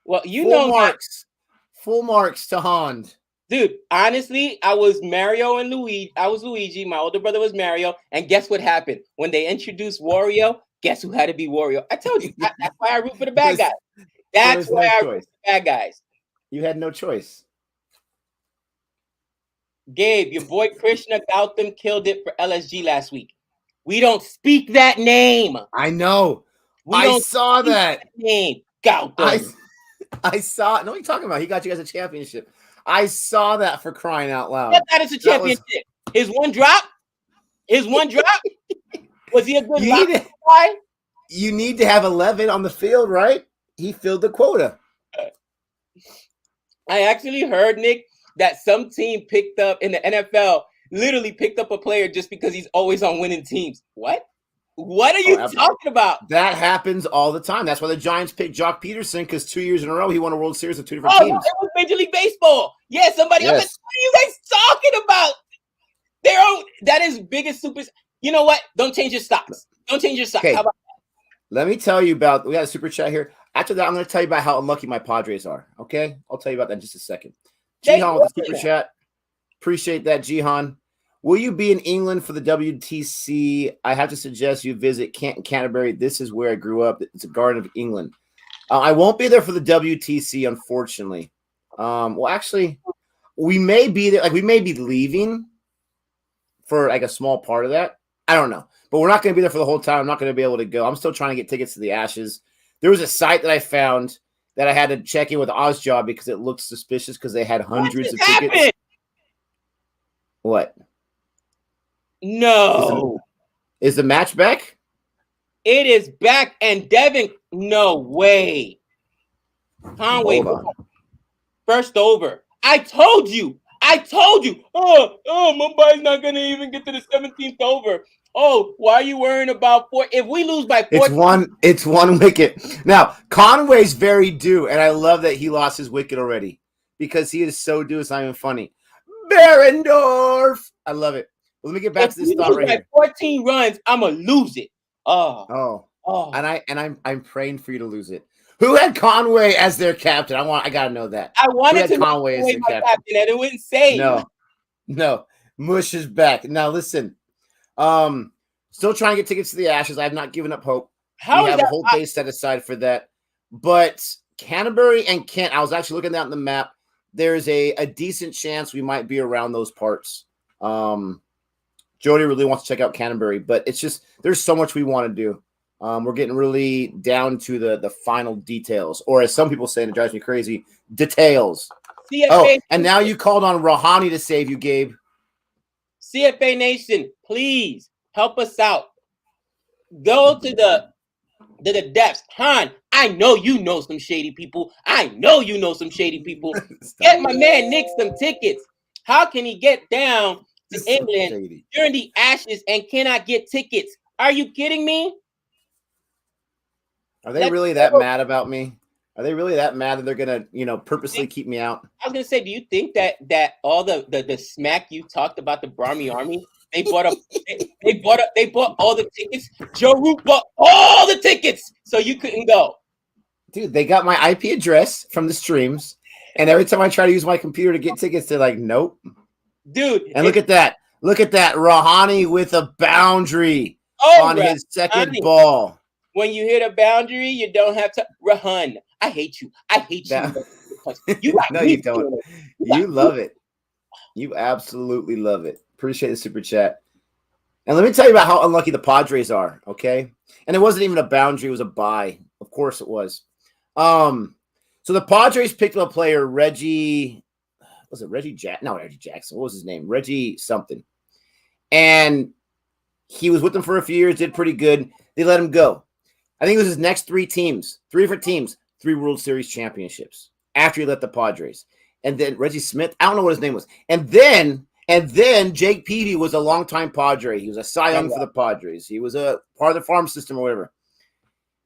Well, Full marks to Hond. Dude, honestly, I was Mario and Luigi. I was Luigi. My older brother was Mario. And guess what happened? When they introduced Wario, guess who had to be Wario? I told you. That's why I root for the bad guys. That's why I root for the bad guys. You had no choice. Gabe, your boy Krishna Gautam killed it for LSG last week. We don't speak that name. I know. I saw that name. Gautam. I saw it. No, what are you talking about? He got you guys a championship. I saw that, for crying out loud. That is a championship. His one drop? Was he a good guy? You need to have 11 on the field, right? He filled the quota. I actually heard, Nick, that some team picked up in the NFL, literally picked up a player just because he's always on winning teams. What? What are you talking about? That happens all the time. That's why the Giants picked Jock Peterson, because 2 years in a row he won a World Series with two different teams. No, it was Major League Baseball. Yeah, somebody. Yes. What are you guys talking about? That is biggest super. You know what? Don't change your stocks. Don't change your stocks. Okay. How about that? Let me tell you about. We got a super chat here. After that, I'm going to tell you about how unlucky my Padres are. Okay, I'll tell you about that in just a second. Jihan with the super chat. Appreciate that, Jihan. Will you be in England for the WTC? I have to suggest you visit Canton, Canterbury. This is where I grew up. It's a Garden of England. I won't be there for the WTC, unfortunately. Well, actually, we may be there. Like, we may be leaving for like a small part of that. I don't know. But we're not going to be there for the whole time. I'm not going to be able to go. I'm still trying to get tickets to the Ashes. There was a site that I found that I had to check in with OzJob because it looked suspicious because they had hundreds of tickets. What? No. Is the match back? It is back, and Devin, no way. Conway, first over. I told you. Oh, Mumbai's not going to even get to the 17th over. Oh, why are you worrying about 4? If we lose by 4, it's one wicket. Now, Conway's very due, and I love that he lost his wicket already because he is so due. It's not even funny. Berendorf. I love it. Let me get back to this thought right here. 14 runs, I'm gonna lose it. Oh. And I'm praying for you to lose it. Who had Conway as their captain? I gotta know that. I wanted to Conway as their captain, and it wouldn't say. No. Mush is back. Now listen. Still trying to get tickets to the Ashes. I have not given up hope. We have a whole day set aside for that. But Canterbury and Kent, I was actually looking down at the map. There's a decent chance we might be around those parts. Jody really wants to check out Canterbury, but it's just there's so much we want to do. We're getting really down to the final details, or as some people say, and it drives me crazy, details. And now you called on Rouhani to save you, Gabe. CFA Nation, please help us out. Go to the depths. Han, I know you know some shady people. Get my man Nick some tickets. How can he get down to England during the Ashes and cannot get tickets? Are you kidding me? Are they really that mad about me? Are they really that mad that they're gonna, purposely keep me out? I was gonna say, do you think that all the smack you talked about the Brahmi Army, they bought all the tickets? Joe Root bought all the tickets, so you couldn't go. Dude, they got my IP address from the streams, and every time I try to use my computer to get tickets, they're like, nope. Dude, and look at that. Rouhani with a boundary on his second ball. When you hit a boundary, you don't have to run. I hate you. No, you don't. You love it. You absolutely love it. Appreciate the super chat. And let me tell you about how unlucky the Padres are, okay? And it wasn't even a boundary, it was a bye. Of course it was. So the Padres picked up a player, Reggie Jackson. What was his name? Reggie something. And he was with them for a few years, did pretty good. They let him go. I think it was his next 3 different teams, 3 World Series championships after he left the Padres. and then Reggie Smith. I don't know what his name was. And then Jake Peavy was a longtime Padre. He was a Cy Young for the Padres. He was a part of the farm system or whatever.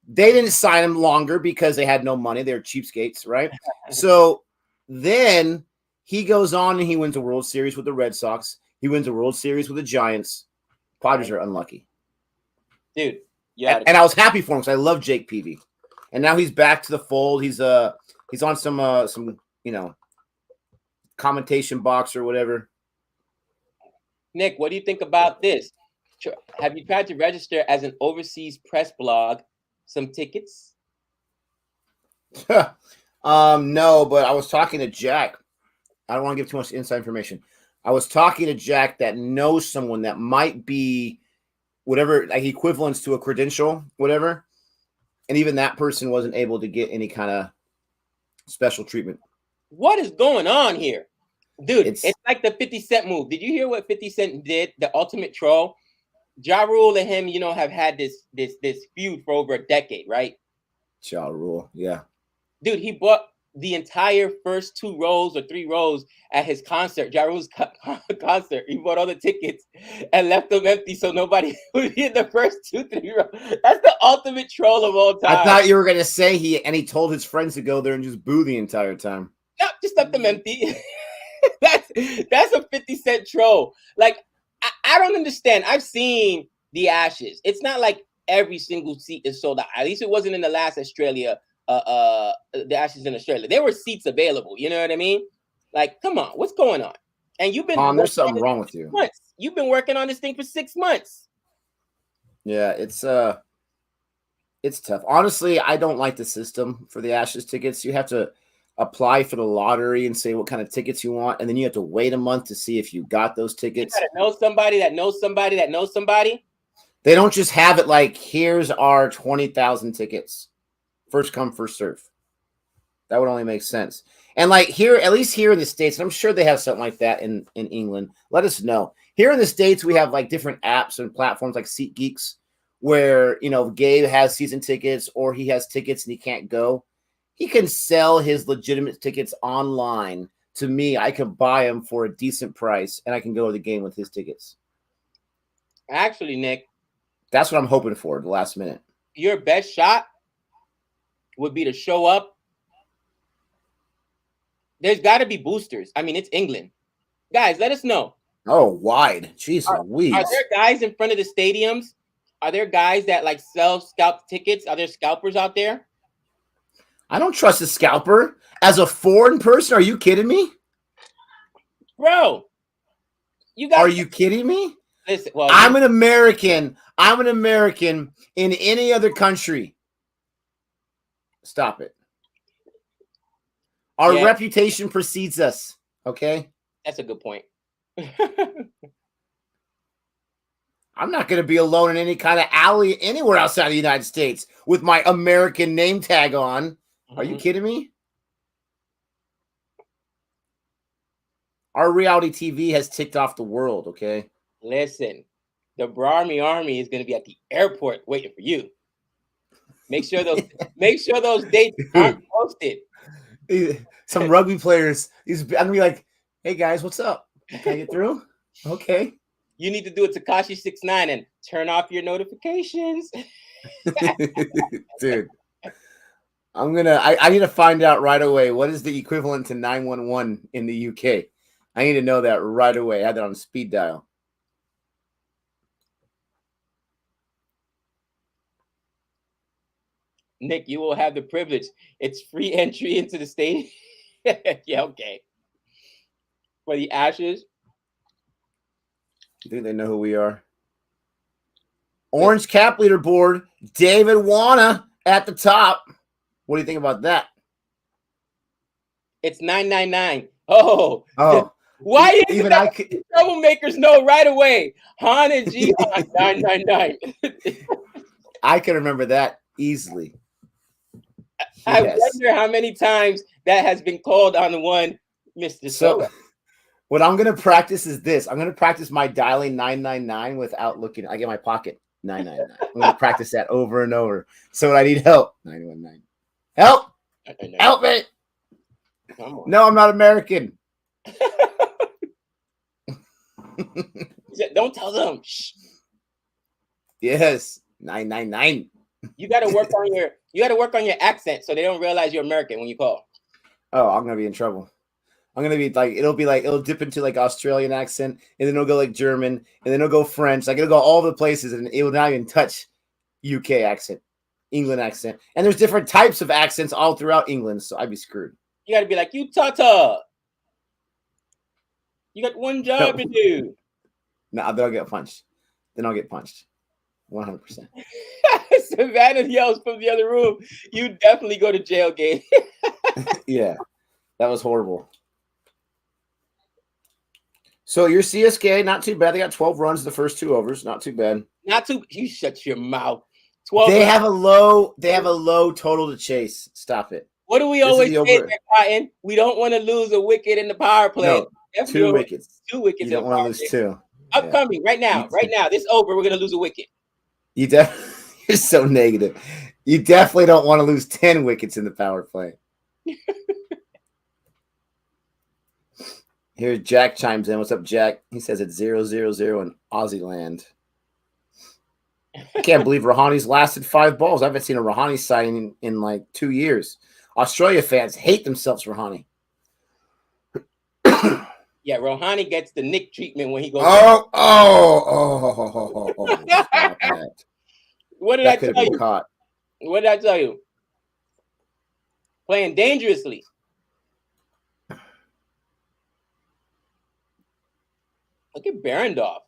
They didn't sign him longer because they had no money. They were cheapskates, right? So then he goes on and he wins a World Series with the Red Sox. He wins a World Series with the Giants. Padres are unlucky. Dude, yeah. And I was happy for him because I love Jake Peavy. And now he's back to the fold. He's on some commentation box or whatever. Nick, what do you think about this? Have you tried to register as an overseas press blog? Some tickets? No, but I was talking to Jack. I don't want to give too much inside information. I was talking to Jack that knows someone that might be whatever, like equivalents to a credential, whatever. And even that person wasn't able to get any kind of special treatment. What is going on here? Dude, it's like the 50 Cent move. Did you hear what 50 Cent did? The ultimate troll? Ja Rule and him, have had this feud for over a decade, right? Ja Rule, yeah. Dude, he bought the entire first 2 rows or 3 rows at his concert, Ja Rule's concert. He bought all the tickets and left them empty so nobody would be in the first 2-3 rows. That's the ultimate troll of all time. I thought you were gonna say he told his friends to go there and just boo the entire time. No, just left them empty. That's a 50 Cent troll. Like, I don't understand. I've seen the Ashes. It's not like every single seat is sold out. At least it wasn't in the last Australia. The Ashes in Australia. There were seats available. You know what I mean? Like, come on, what's going on? And you've been there's something wrong with you. You've been working on this thing for 6 months. Yeah, it's tough. Honestly, I don't like the system for the Ashes tickets. You have to apply for the lottery and say what kind of tickets you want, and then you have to wait a month to see if you got those tickets. You gotta know somebody that knows somebody that knows somebody. They don't just have it like, here's our 20,000 tickets. First come, first serve. That would only make sense. And like here, at least here in the States, and I'm sure they have something like that in England. Let us know. Here in the States, we have like different apps and platforms like SeatGeeks, where Gabe has season tickets or he has tickets and he can't go. He can sell his legitimate tickets online to me. I can buy them for a decent price and I can go to the game with his tickets. Actually, Nick, that's what I'm hoping for the last minute. Your best shot would be to show up. There's got to be boosters. I mean, it's England. Guys, let us know. Oh, wide. Jeez Louise. Are there guys in front of the stadiums? Are there guys that like sell scalp tickets? Are there scalpers out there? I don't trust a scalper. As a foreign person, are you kidding me? Bro, are you kidding me? Listen, well, I'm an American. I'm an American in any other country. Stop it. Our reputation precedes us, okay? That's a good point. I'm not going to be alone in any kind of alley anywhere outside of the United States with my American name tag on. Are you kidding me? Our reality TV has ticked off the world, okay? Listen, the Army is going to be at the airport waiting for you. Make sure those dates aren't posted. Some rugby players. I'm going to be like, hey, guys, what's up? Can I get through? Okay. You need to do a Tekashi 6ix9ine and turn off your notifications. Dude. I need to find out right away what is the equivalent to 911 in the UK. I need to know that right away. I had that on speed dial. Nick, you will have the privilege. It's free entry into the stadium. Yeah, okay. For the Ashes. You think they know who we are? Orange cap leaderboard. David Wanna at the top. What do you think about that? It's 999. Oh. Why is even it that troublemakers know right away? Han and G 999. I can remember that easily. I wonder how many times that has been called on the one, Mr. So what I'm going to practice is this. I'm going to practice my dialing 999 without looking. I get my pocket 999. I'm going to practice that over and over. So when I need help, 919. Help! Help me! Come on. No, I'm not American. Don't tell them. Shh. Yes, 999. You got to work on your accent so they don't realize you're American when you call. Oh, I'm gonna be in trouble. I'm gonna be like, it'll dip into like Australian accent, and then it'll go like German, and then it'll go French. Like it'll go all the places, and it will not even touch UK accent, England accent, and there's different types of accents all throughout England. So I'd be screwed. You got to be like, you Tata. You got one job to do. No, then I'll get punched. 100%. Savannah yells from the other room. You definitely go to jail, Gabe. Yeah, that was horrible. So your CSK, not too bad. They got 12 runs the first 2 overs. Not too bad. Not too. You shut your mouth. 12. They have a low total to chase. Stop it. What do we always say there, Cotton? We don't want to lose a wicket in the power play. No, 2 wickets. 2 wickets. You don't want to lose 2. Upcoming right now. This over. We're gonna lose a wicket. You're so negative. You definitely don't want to lose 10 wickets in the power play. Here, Jack chimes in. What's up, Jack? He says it's 0-0-0 in Aussie land. I can't believe Rahani's lasted 5 balls. I haven't seen a Rahani sighting in like 2 years. Australia fans hate themselves, Rahani. Yeah, Rouhani gets the Nick treatment when he goes. Oh. What did I tell you? Caught. What did I tell you? Playing dangerously. Look at Behrendorff.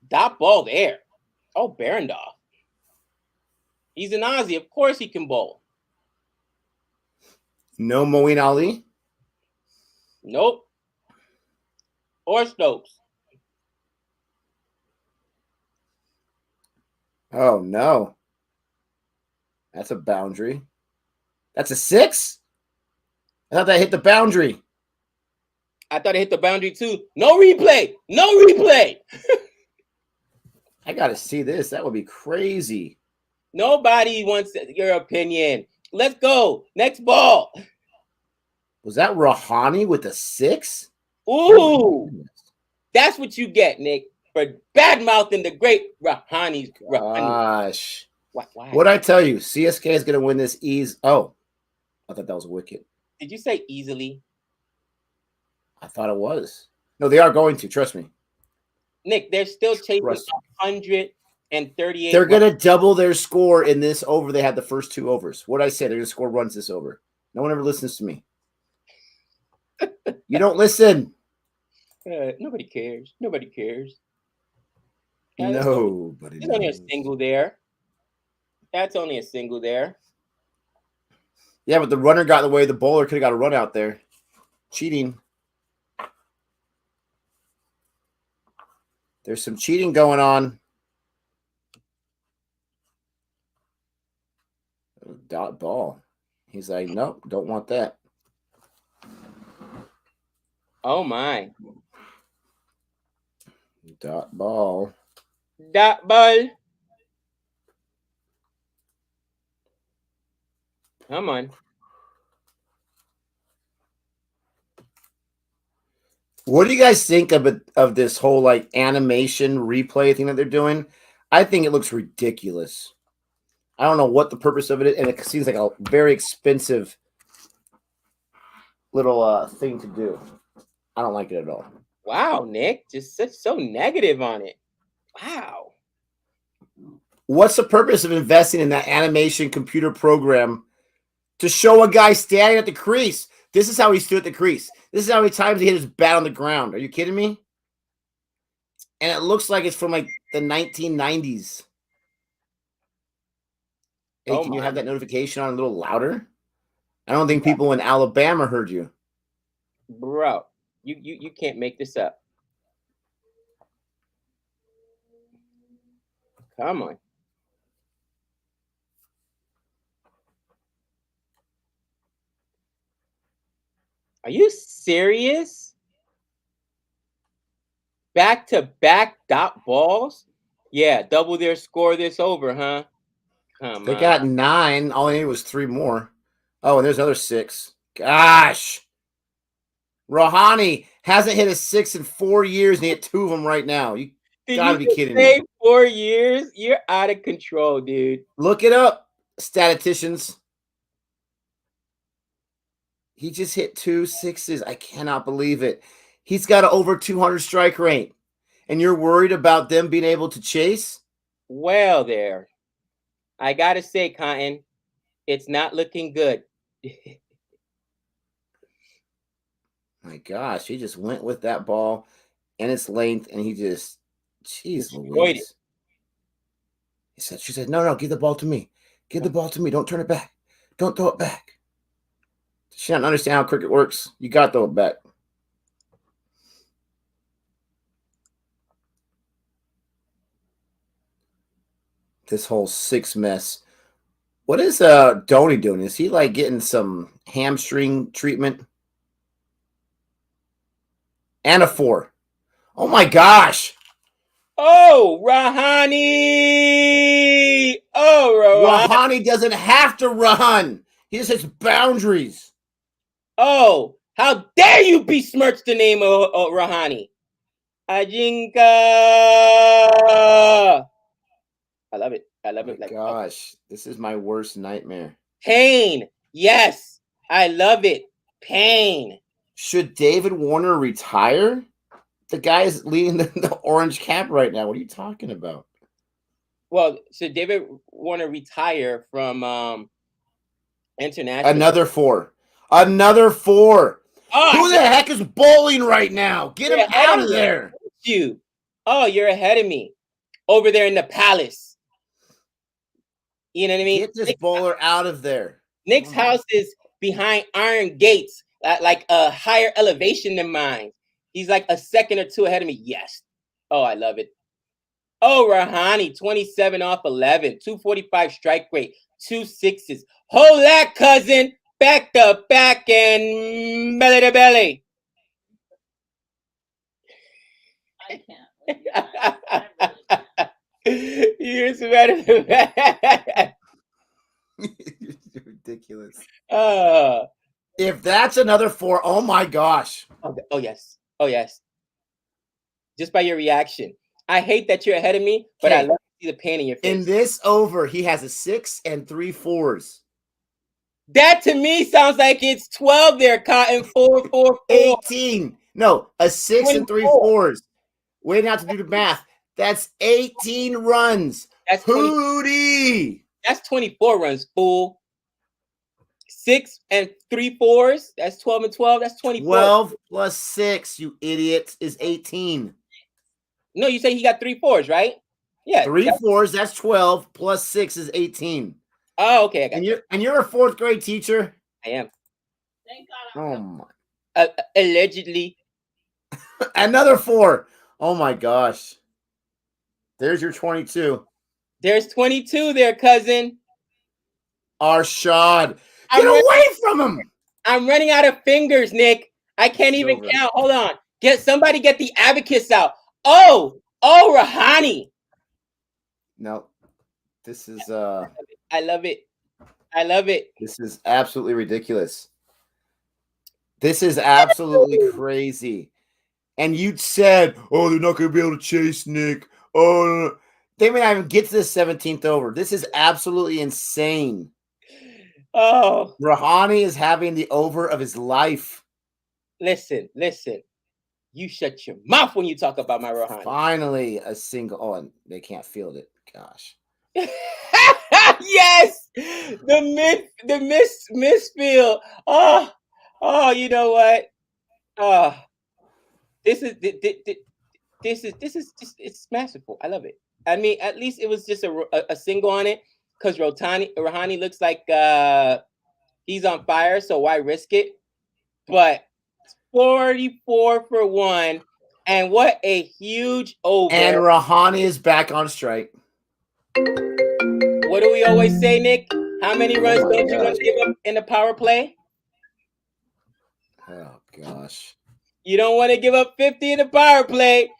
Dot ball there. Oh, Behrendorff. He's an Aussie. Of course he can bowl. No Moeen Ali? Nope. Or Stokes. Oh, no. That's a boundary. That's a 6? I thought that hit the boundary. I thought it hit the boundary too. No replay. No replay. I got to see this. That would be crazy. Nobody wants your opinion. Let's go. Next ball. Was that Rahani with a 6? Ooh. That's what you get, Nick, for bad mouthing the great Rahani. Gosh. Why? What'd I tell you? CSK is going to win this ease. Oh, I thought that was a wicket. Did you say easily? I thought it was. No, they are going to. Trust me. Nick, they're still chasing 138. They're going to double their score in this over. They had the first 2 overs. What did I say? They're going to score runs this over. No one ever listens to me. You don't listen. Nobody cares. Nobody cares. Nobody. There's only a single there. That's only a single there. Yeah, but the runner got in the way. The bowler could have got a run out there. Cheating. There's some cheating going on. Dot ball. He's like, nope, don't want that. Oh, my. Dot ball. Dot ball. Come on. What do you guys think of this whole like animation replay thing that they're doing? I think it looks ridiculous. I don't know what the purpose of it is, and it seems like a very expensive little thing to do. I don't like it at all. Wow, Nick, just so negative on it. Wow. What's the purpose of investing in that animation computer program to show a guy standing at the crease? This is how he stood at the crease. This is how many times he hit his bat on the ground. Are you kidding me? And it looks like it's from like the 1990s. Hey, can you have that notification on a little louder? I don't think people in Alabama heard you. Bro, you can't make this up. Come on. Are you serious? Back-to-back dot balls? Yeah, double their score this over, huh? Come on. They got 9. All they needed was 3 more. Oh, and there's another 6. Gosh. Rahani hasn't hit a 6 in 4 years, and he hit 2 of them right now. You gotta be kidding me. 4 years? You're out of control, dude. Look it up, statisticians. He just hit 2 sixes. I cannot believe it. He's got an over 200 strike rate. And you're worried about them being able to chase? Well, there. I got to say, Cotton, it's not looking good. My gosh, he just went with that ball and its length, and he just, jeez Louise. She said, no, give the ball to me. Give the ball to me. Don't turn it back. Don't throw it back. She doesn't understand how cricket works. You got to throw it back. This whole 6 mess. What is Dhoni doing? Is he like getting some hamstring treatment? And a 4. Oh my gosh. Oh, Rahani. Oh, Rahani doesn't have to run. He just hits boundaries. Oh, how dare you besmirch the name of Rahani? Ajinka. I love it. I love it. Like, gosh, this is my worst nightmare. Pain. Yes, I love it. Pain. Should David Warner retire? The guy is leading the orange cap right now. What are you talking about? Well, should David Warner retire from international? Another 4. Another 4. Oh, who the heck is bowling right now? Get him out of there. You. Oh, you're ahead of me. Over there in the palace. You know what I mean? Get this bowler out of there. Nick's house is behind iron gates, like a higher elevation than mine. He's like a second or 2 ahead of me. Yes. Oh, I love it. Oh, Rahani, 27 off 11, 245 strike rate, 2 sixes. Hold that, cousin. Back to back and belly to belly. I can't. You're better than that. Ridiculous. If that's another 4, oh my gosh. Oh yes. Oh yes. Just by your reaction. I hate that you're ahead of me, but I love to see the pain in your face. In this over, he has a 6 and 3 4s. That to me sounds like it's 12 there, Cotton. 4, 4, 4. 18. No, a 6 and 3 4s. Waiting out to do the math. That's 18 runs. That's Hootie. That's 24 runs, fool. 6 and 3 4s. That's 12 and 12. That's 24. 12 plus 6, you idiot, is 18. No, you say he got 3 4s, right? Yeah. 3 4s, that's 12, plus 6 is 18. Oh, okay. I got and you're a 4th grade teacher? I am. Thank God. Oh my. Allegedly. Another 4. Oh my gosh. There's your 22. There's 22 there, cousin. Arshad. Get away from him. I'm running out of fingers, Nick. I can't even count. Hold on. Somebody get the abacus out. Oh, Rahani. No. This is I love it. I love it. This is absolutely ridiculous. This is absolutely crazy. And you said, oh, they're not going to be able to chase Nick. Oh, they may not even get to the 17th over. This is absolutely insane. Oh. Rahani is having the over of his life. Listen. You shut your mouth when you talk about my Rahani. Finally, a single. Oh, and they can't field it. Gosh. Yes. The misfield. Oh, you know what? This is it's masterful. I love it. I mean, at least it was just a single on it, because Rahani looks like he's on fire, so why risk it? But 44 for 1, and what a huge over. And Rahani is back on strike. What do we always say, Nick? How many runs don't you want to give up in the power play? Oh gosh. You don't want to give up 50 in the power play.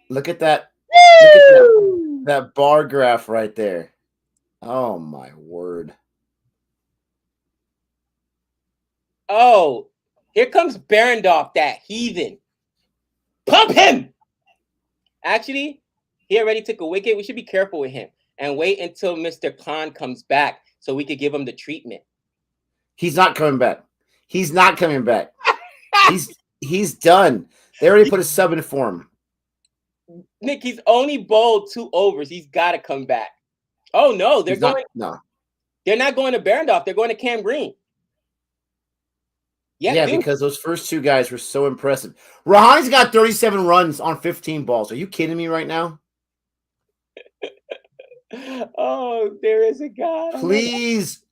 Look at that. Woo! Look at that bar graph right there. Oh my word. Oh, Here comes Berendorf, that heathen. Pump him! Actually, he already took a wicket. We should be careful with him and wait until Mr. Khan comes back so we could give him the treatment. He's not coming back. He's not coming back. He's done. They already put a sub in for him. Nick, he's only bowled 2 overs. He's got to come back. Oh, no. They're not going to Berendorf. They're going to Cam Green. Yeah, because those first 2 guys were so impressive. Rahani's got 37 runs on 15 balls. Are you kidding me right now? Oh, there is a God. Please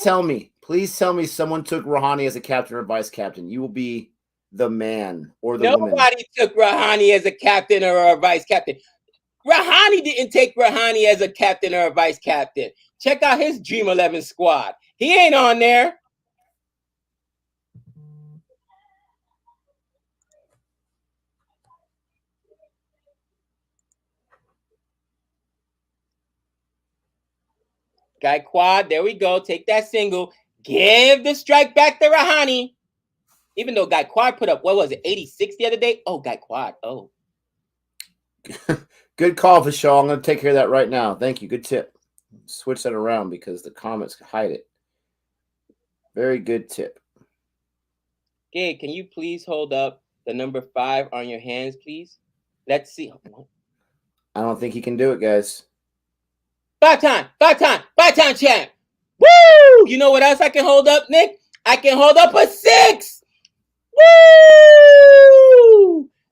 tell me. Please tell me someone took Rahani as a captain or vice captain. You will be the man or the woman. Nobody took Rahani as a captain or a vice captain. Rahani didn't take Rahani as a captain or a vice captain. Check out his Dream 11 squad. He ain't on there. Gaikwad, there we go. Take that single. Give the strike back to Rahani. Even though Gaikwad put up, what was it, 86 the other day? Oh, Gaikwad. Oh. Good call, Vishal. I'm going to take care of that right now. Thank you. Good tip. Switch that around because the comments hide it. Very good tip. Gabe, can you please hold up the number 5 on your hands, please? Let's see. I don't think he can do it, guys. 5-time champ. Woo! You know what else I can hold up, Nick? I can hold up a 6. Woo!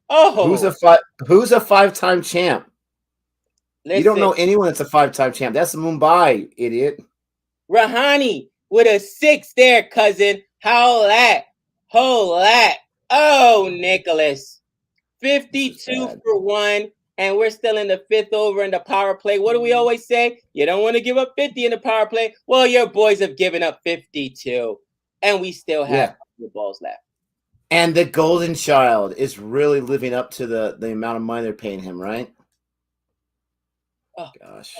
Oh, who's a 5-time champ? Listen, you don't know anyone that's a 5-time champ. That's Mumbai, idiot. Rahani with a 6 there, cousin. How that? Oh, Nicholas. 52 for 1. And we're still in the 5th over in the power play. What do we always say? You don't want to give up 50 in the power play. Well, your boys have given up 52. And we still have the balls left. And the golden child is really living up to the amount of money they're paying him, right? Oh, gosh.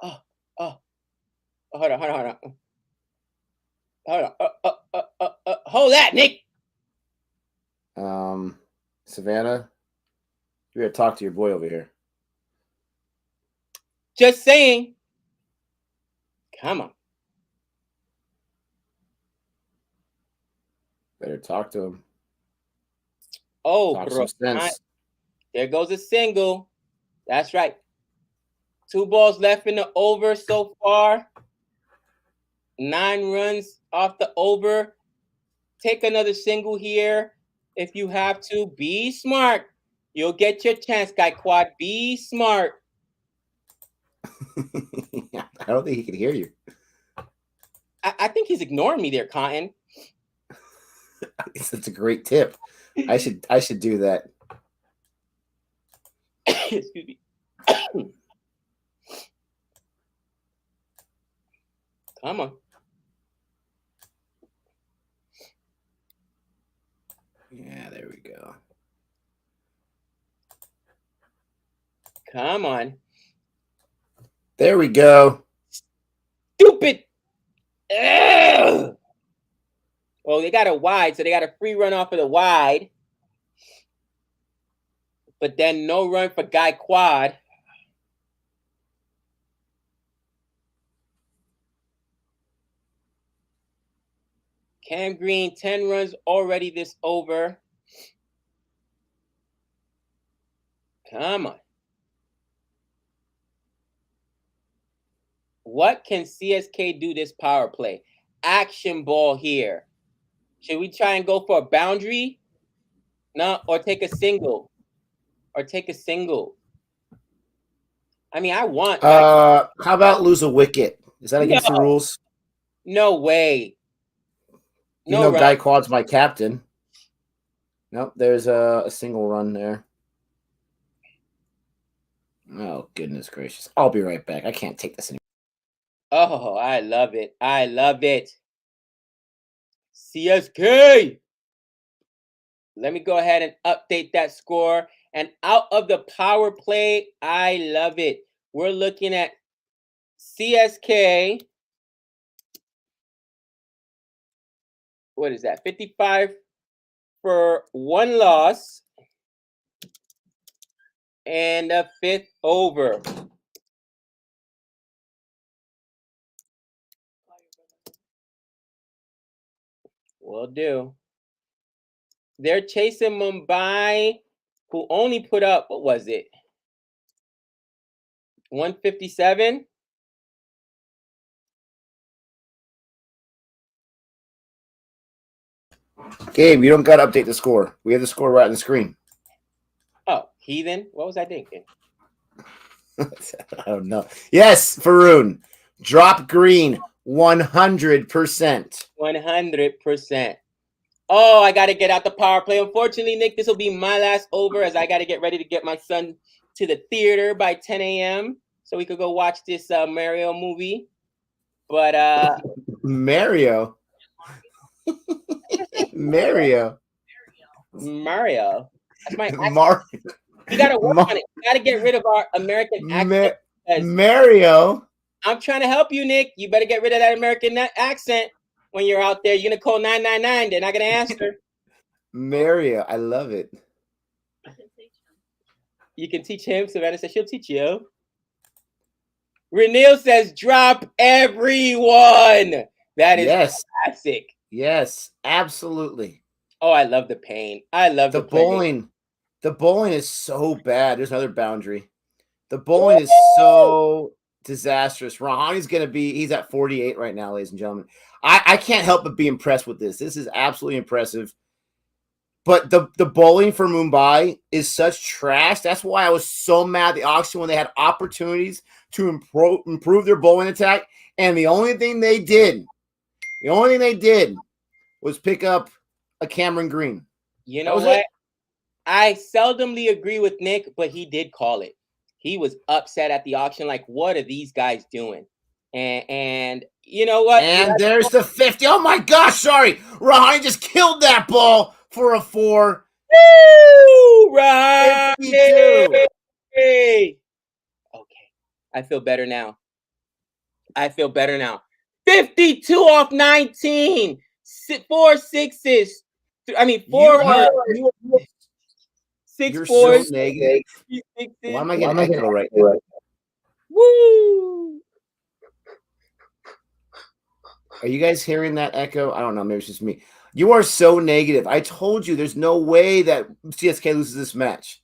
Oh. Hold on. Hold that, Nick. Savannah, you gotta talk to your boy over here. Just saying. Come on. Better talk to him. Oh, talk some sense. There goes a single. That's right. 2 balls left in the over so far. 9 runs off the over. Take another single here if you have to. Be smart. You'll get your chance, Gaikwad. Be smart. I don't think he can hear you. I think he's ignoring me there, Cotton. It's a great tip. I should do that. Excuse me. Come on. Yeah, there we go. Come on. There we go. Stupid. Ugh. Well, they got a wide, so they got a free run off of the wide. But then no run for Gaikwad. Cam Green, 10 runs already this over. Come on. What can CSK do this power play? Action ball here. Should we try and go for a boundary? No, or take a single. I mean, I want. How about lose a wicket? Is that against the rules? No way. You know, Gaikwad's my captain. Nope, there's a single run there. Oh, goodness gracious. I'll be right back. I can't take this anymore. Oh, I love it. CSK. Let me go ahead and update that score. And out of the power play, I love it. We're looking at CSK. What is that? 55 for 1 loss and a 5th over. Will do. They're chasing Mumbai, who only put up, what was it? 157. Gabe, you don't got to update the score. We have the score right on the screen. Oh, heathen. What was I thinking? I don't know. Yes, Varun. Drop green 100%. 100%. Oh, I got to get out the power play. Unfortunately, Nick, this will be my last over as I got to get ready to get my son to the theater by 10 a.m. so we could go watch this Mario movie. But Mario. Mario. That's my accent. Mario. You got to work on it. You got to get rid of our American accent. Mario. I'm trying to help you, Nick. You better get rid of that American accent when you're out there. You're going to call 999. They're not going to answer. Mario. I love it. You can teach him. Savannah says she'll teach you. Renil says, drop everyone. That is classic. Yes, absolutely. Oh, I love the pain. I love the bowling. The bowling is so bad. There's another boundary. The bowling is so disastrous. Rahani's going to be, he's at 48 right now, ladies and gentlemen. I can't help but be impressed with this. This is absolutely impressive. But the bowling for Mumbai is such trash. That's why I was so mad at the auction when they had opportunities to improve their bowling attack. And the only thing they did was pick up a Cameron Green. You know what? I seldomly agree with Nick, but he did call it. He was upset at the auction. Like, what are these guys doing? And you know what? And there's the 50. Oh my gosh, sorry. Rahani just killed that ball for a 4. Woo! Right. 52. Okay. I feel better now. 52 off 19. 4 sixes. I mean, 4 6 You're fours. So negative. 3 sixes. Why am I getting echo right now? Woo! Are you guys hearing that echo? I don't know. Maybe it's just me. You are so negative. I told you there's no way that CSK loses this match.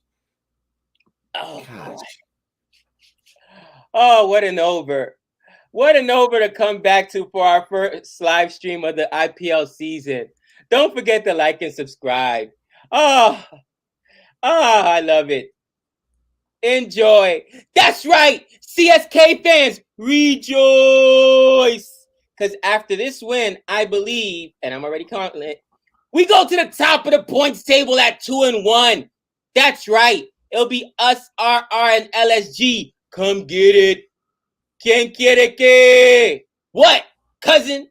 Oh, gosh. Oh, what an over. What an over to come back to for our first live stream of the IPL season. Don't forget to like and subscribe. Oh, I love it. Enjoy. That's right. CSK fans, rejoice. Because after this win, I believe, and I'm already confident, we go to the top of the points table at 2-1. That's right. It'll be us, RR, and LSG. Come get it. Can't get it. What, cousin?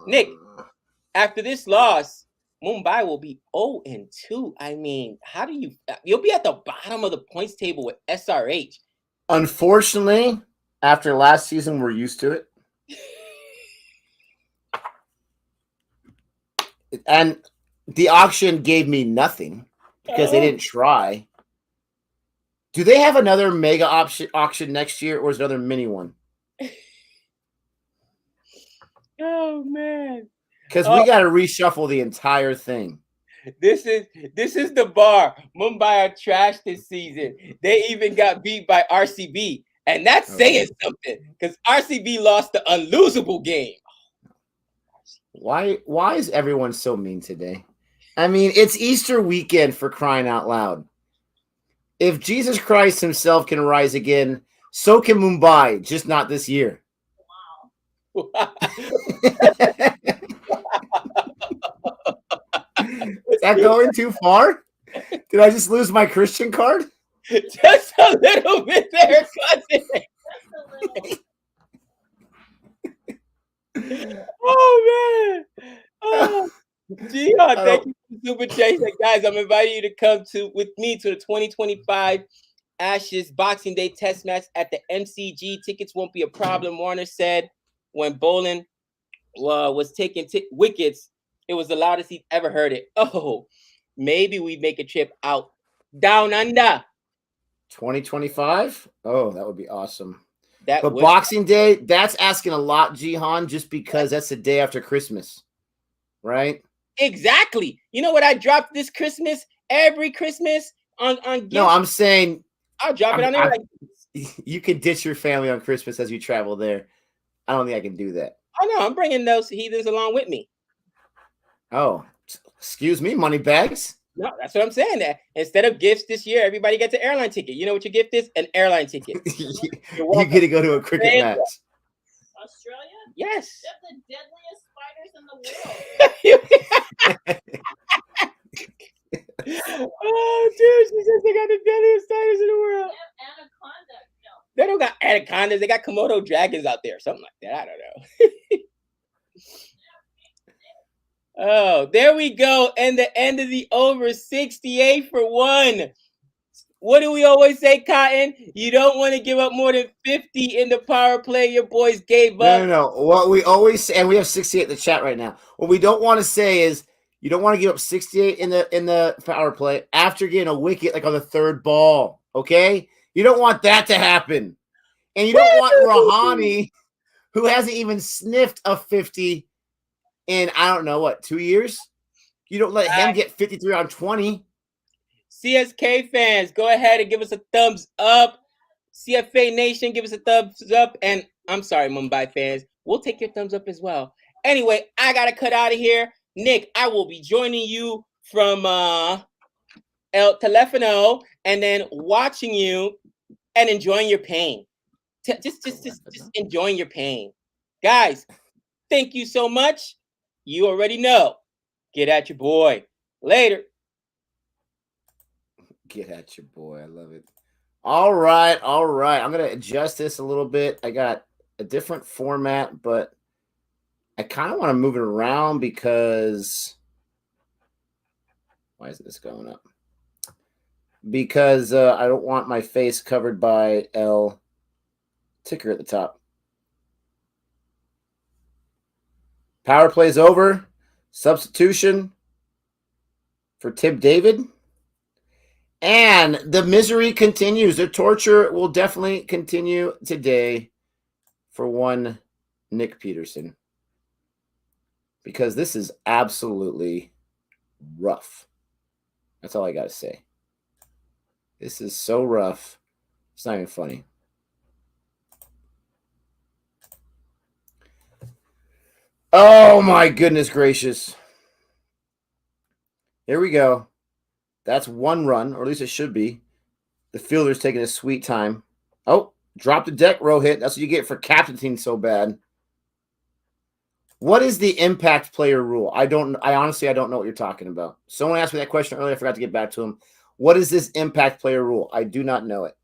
Nick, after this loss, Mumbai will be 0-2. I mean, how do you'll be at the bottom of the points table with SRH. Unfortunately, after last season, we're used to it. And the auction gave me nothing because they didn't try. Do they have another mega auction next year, or is it another mini one? Oh man! Because we got to reshuffle the entire thing. This is the bar. Mumbai are trash this season. They even got beat by RCB, and that's saying something because RCB lost the unlosable game. Why is everyone so mean today? I mean, it's Easter weekend, for crying out loud. If Jesus Christ himself can rise again, so can Mumbai, just not this year. Wow. Is that going too far? Did I just lose my Christian card? Just a little bit there, cousin. Oh man! Oh, Gian, thank you for super chasing, guys. I'm inviting you to come with me to the 2025 Ashes Boxing Day Test match at the MCG. Tickets won't be a problem. Warner said when Bolin was taking wickets, It was the loudest he'd ever heard it. Oh, maybe we make a trip out down under. 2025? Oh, that would be awesome. That But would Boxing Day, that's asking a lot, Jihan, just because that's the day after Christmas, right? exactly. You know what I dropped this Christmas? Every Christmas on gifts. No, I'm saying I'll drop it on there. you could ditch your family on Christmas as you travel there. I don't think I can do that. Oh no, I'm bringing those heathens along with me. Oh, excuse me, money bags. No, that's what I'm saying. That instead of gifts this year, everybody gets an airline ticket. You know what your gift is? An airline ticket. You get to go to a cricket match. Australia? Yes. They're the deadliest spiders in the world. Oh, dude, she says they got the deadliest spiders in the world. They have anaconda. No. They don't got anacondas. They got Komodo dragons out there. Something like that. I don't know. Oh, there we go. And the end of the over, 68 for 1. What do we always say, Cotton? You don't want to give up more than 50 in the power play. Your boys gave up. No. What we always say, and we have 68 in the chat right now. What we don't want to say is you don't want to give up 68 in the power play after getting a wicket like on the third ball. Okay? You don't want that to happen. And you don't want Rahani, who hasn't even sniffed a 50 in, I don't know, what, 2 years? You don't let him get 53 on 20. CSK fans, go ahead and give us a thumbs up. CFA Nation, give us a thumbs up. And I'm sorry, Mumbai fans, we'll take your thumbs up as well. Anyway, I got to cut out of here. Nick, I will be joining you from El Telefono and then watching you and enjoying your pain. Just enjoying your pain. Guys, thank you so much. You already know. Get at your boy. Later. Get at your boy. I love it. All right. I'm going to adjust this a little bit. I got a different format, but I kind of want to move it around because why isn't this going up? Because I don't want my face covered by L ticker at the top. Power play's over. Substitution for Tim David. And the misery continues. The torture will definitely continue today for one Nick Peterson. Because this is absolutely rough. That's all I got to say. This is so rough. It's not even funny. Oh, my goodness gracious. Here we go. That's one run, or at least it should be. The fielder's taking a sweet time. Oh, drop the deck, Rohit. That's what you get for captaining so bad. What is the impact player rule? I honestly don't know what you're talking about. Someone asked me that question earlier. I forgot to get back to him. What is this impact player rule? I do not know it.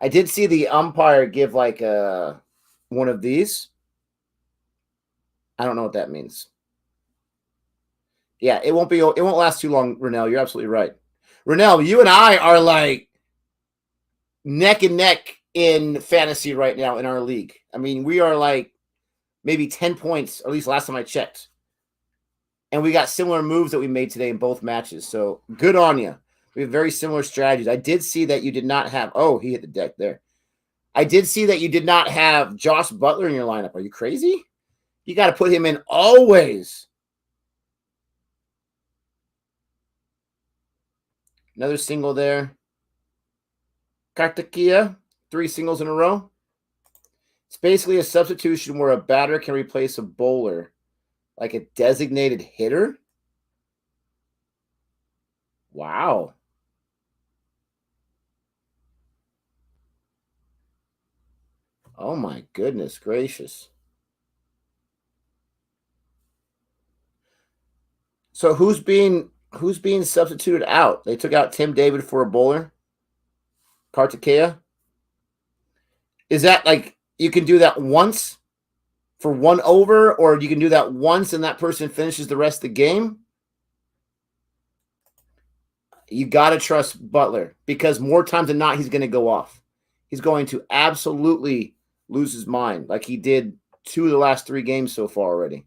I did see the umpire give like one of these. I don't know what that means. Yeah, it won't last too long, Renell. You're absolutely right. Renell, you and I are like neck and neck in fantasy right now in our league. I mean, we are like maybe 10 points, or at least last time I checked. And we got similar moves that we made today in both matches. So good on you. We have very similar strategies. I did see that you did not have, oh, he hit the deck there. I did see that you did not have Josh Butler in your lineup. Are you crazy? You got to put him in always. Another single there. Kartakia, 3 singles in a row. It's basically a substitution where a batter can replace a bowler, like a designated hitter. Wow. Oh my goodness gracious. So who's being substituted out? They took out Tim David for a bowler. Kartikeya. Is that like you can do that once for 1 over, or you can do that once and that person finishes the rest of the game? You got to trust Butler because more times than not, he's going to go off. He's going to absolutely lose his mind like he did 2 of the last 3 games so far already.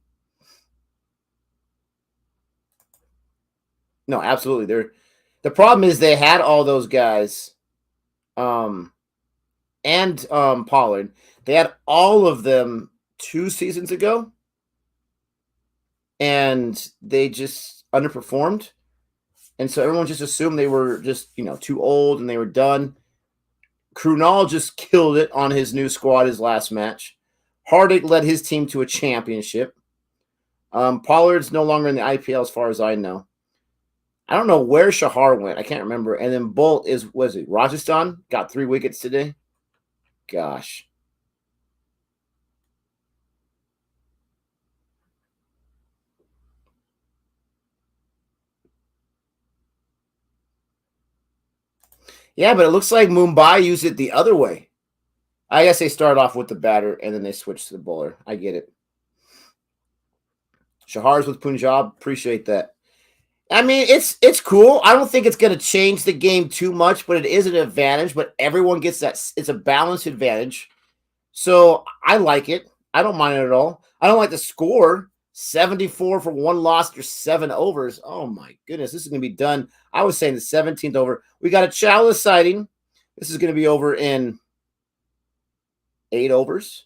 No, absolutely. The problem is they had all those guys, and Pollard. They had all of them 2 seasons ago, and they just underperformed. And so everyone just assumed they were just, too old and they were done. Krunal just killed it on his new squad his last match. Hardik led his team to a championship. Pollard's no longer in the IPL as far as I know. I don't know where Shahar went. I can't remember. And then Bolt was it Rajasthan? Got 3 wickets today. Gosh. Yeah, but it looks like Mumbai used it the other way. I guess they started off with the batter and then they switched to the bowler. I get it. Shahar's with Punjab. Appreciate that. I mean, it's cool. I don't think it's going to change the game too much, but it is an advantage. But everyone gets that. It's a balanced advantage. So I like it. I don't mind it at all. I don't like the score. 74 for 1 loss after 7 overs. Oh, my goodness. This is going to be done. I was saying the 17th over. We got a Chalice sighting. This is going to be over in 8 overs.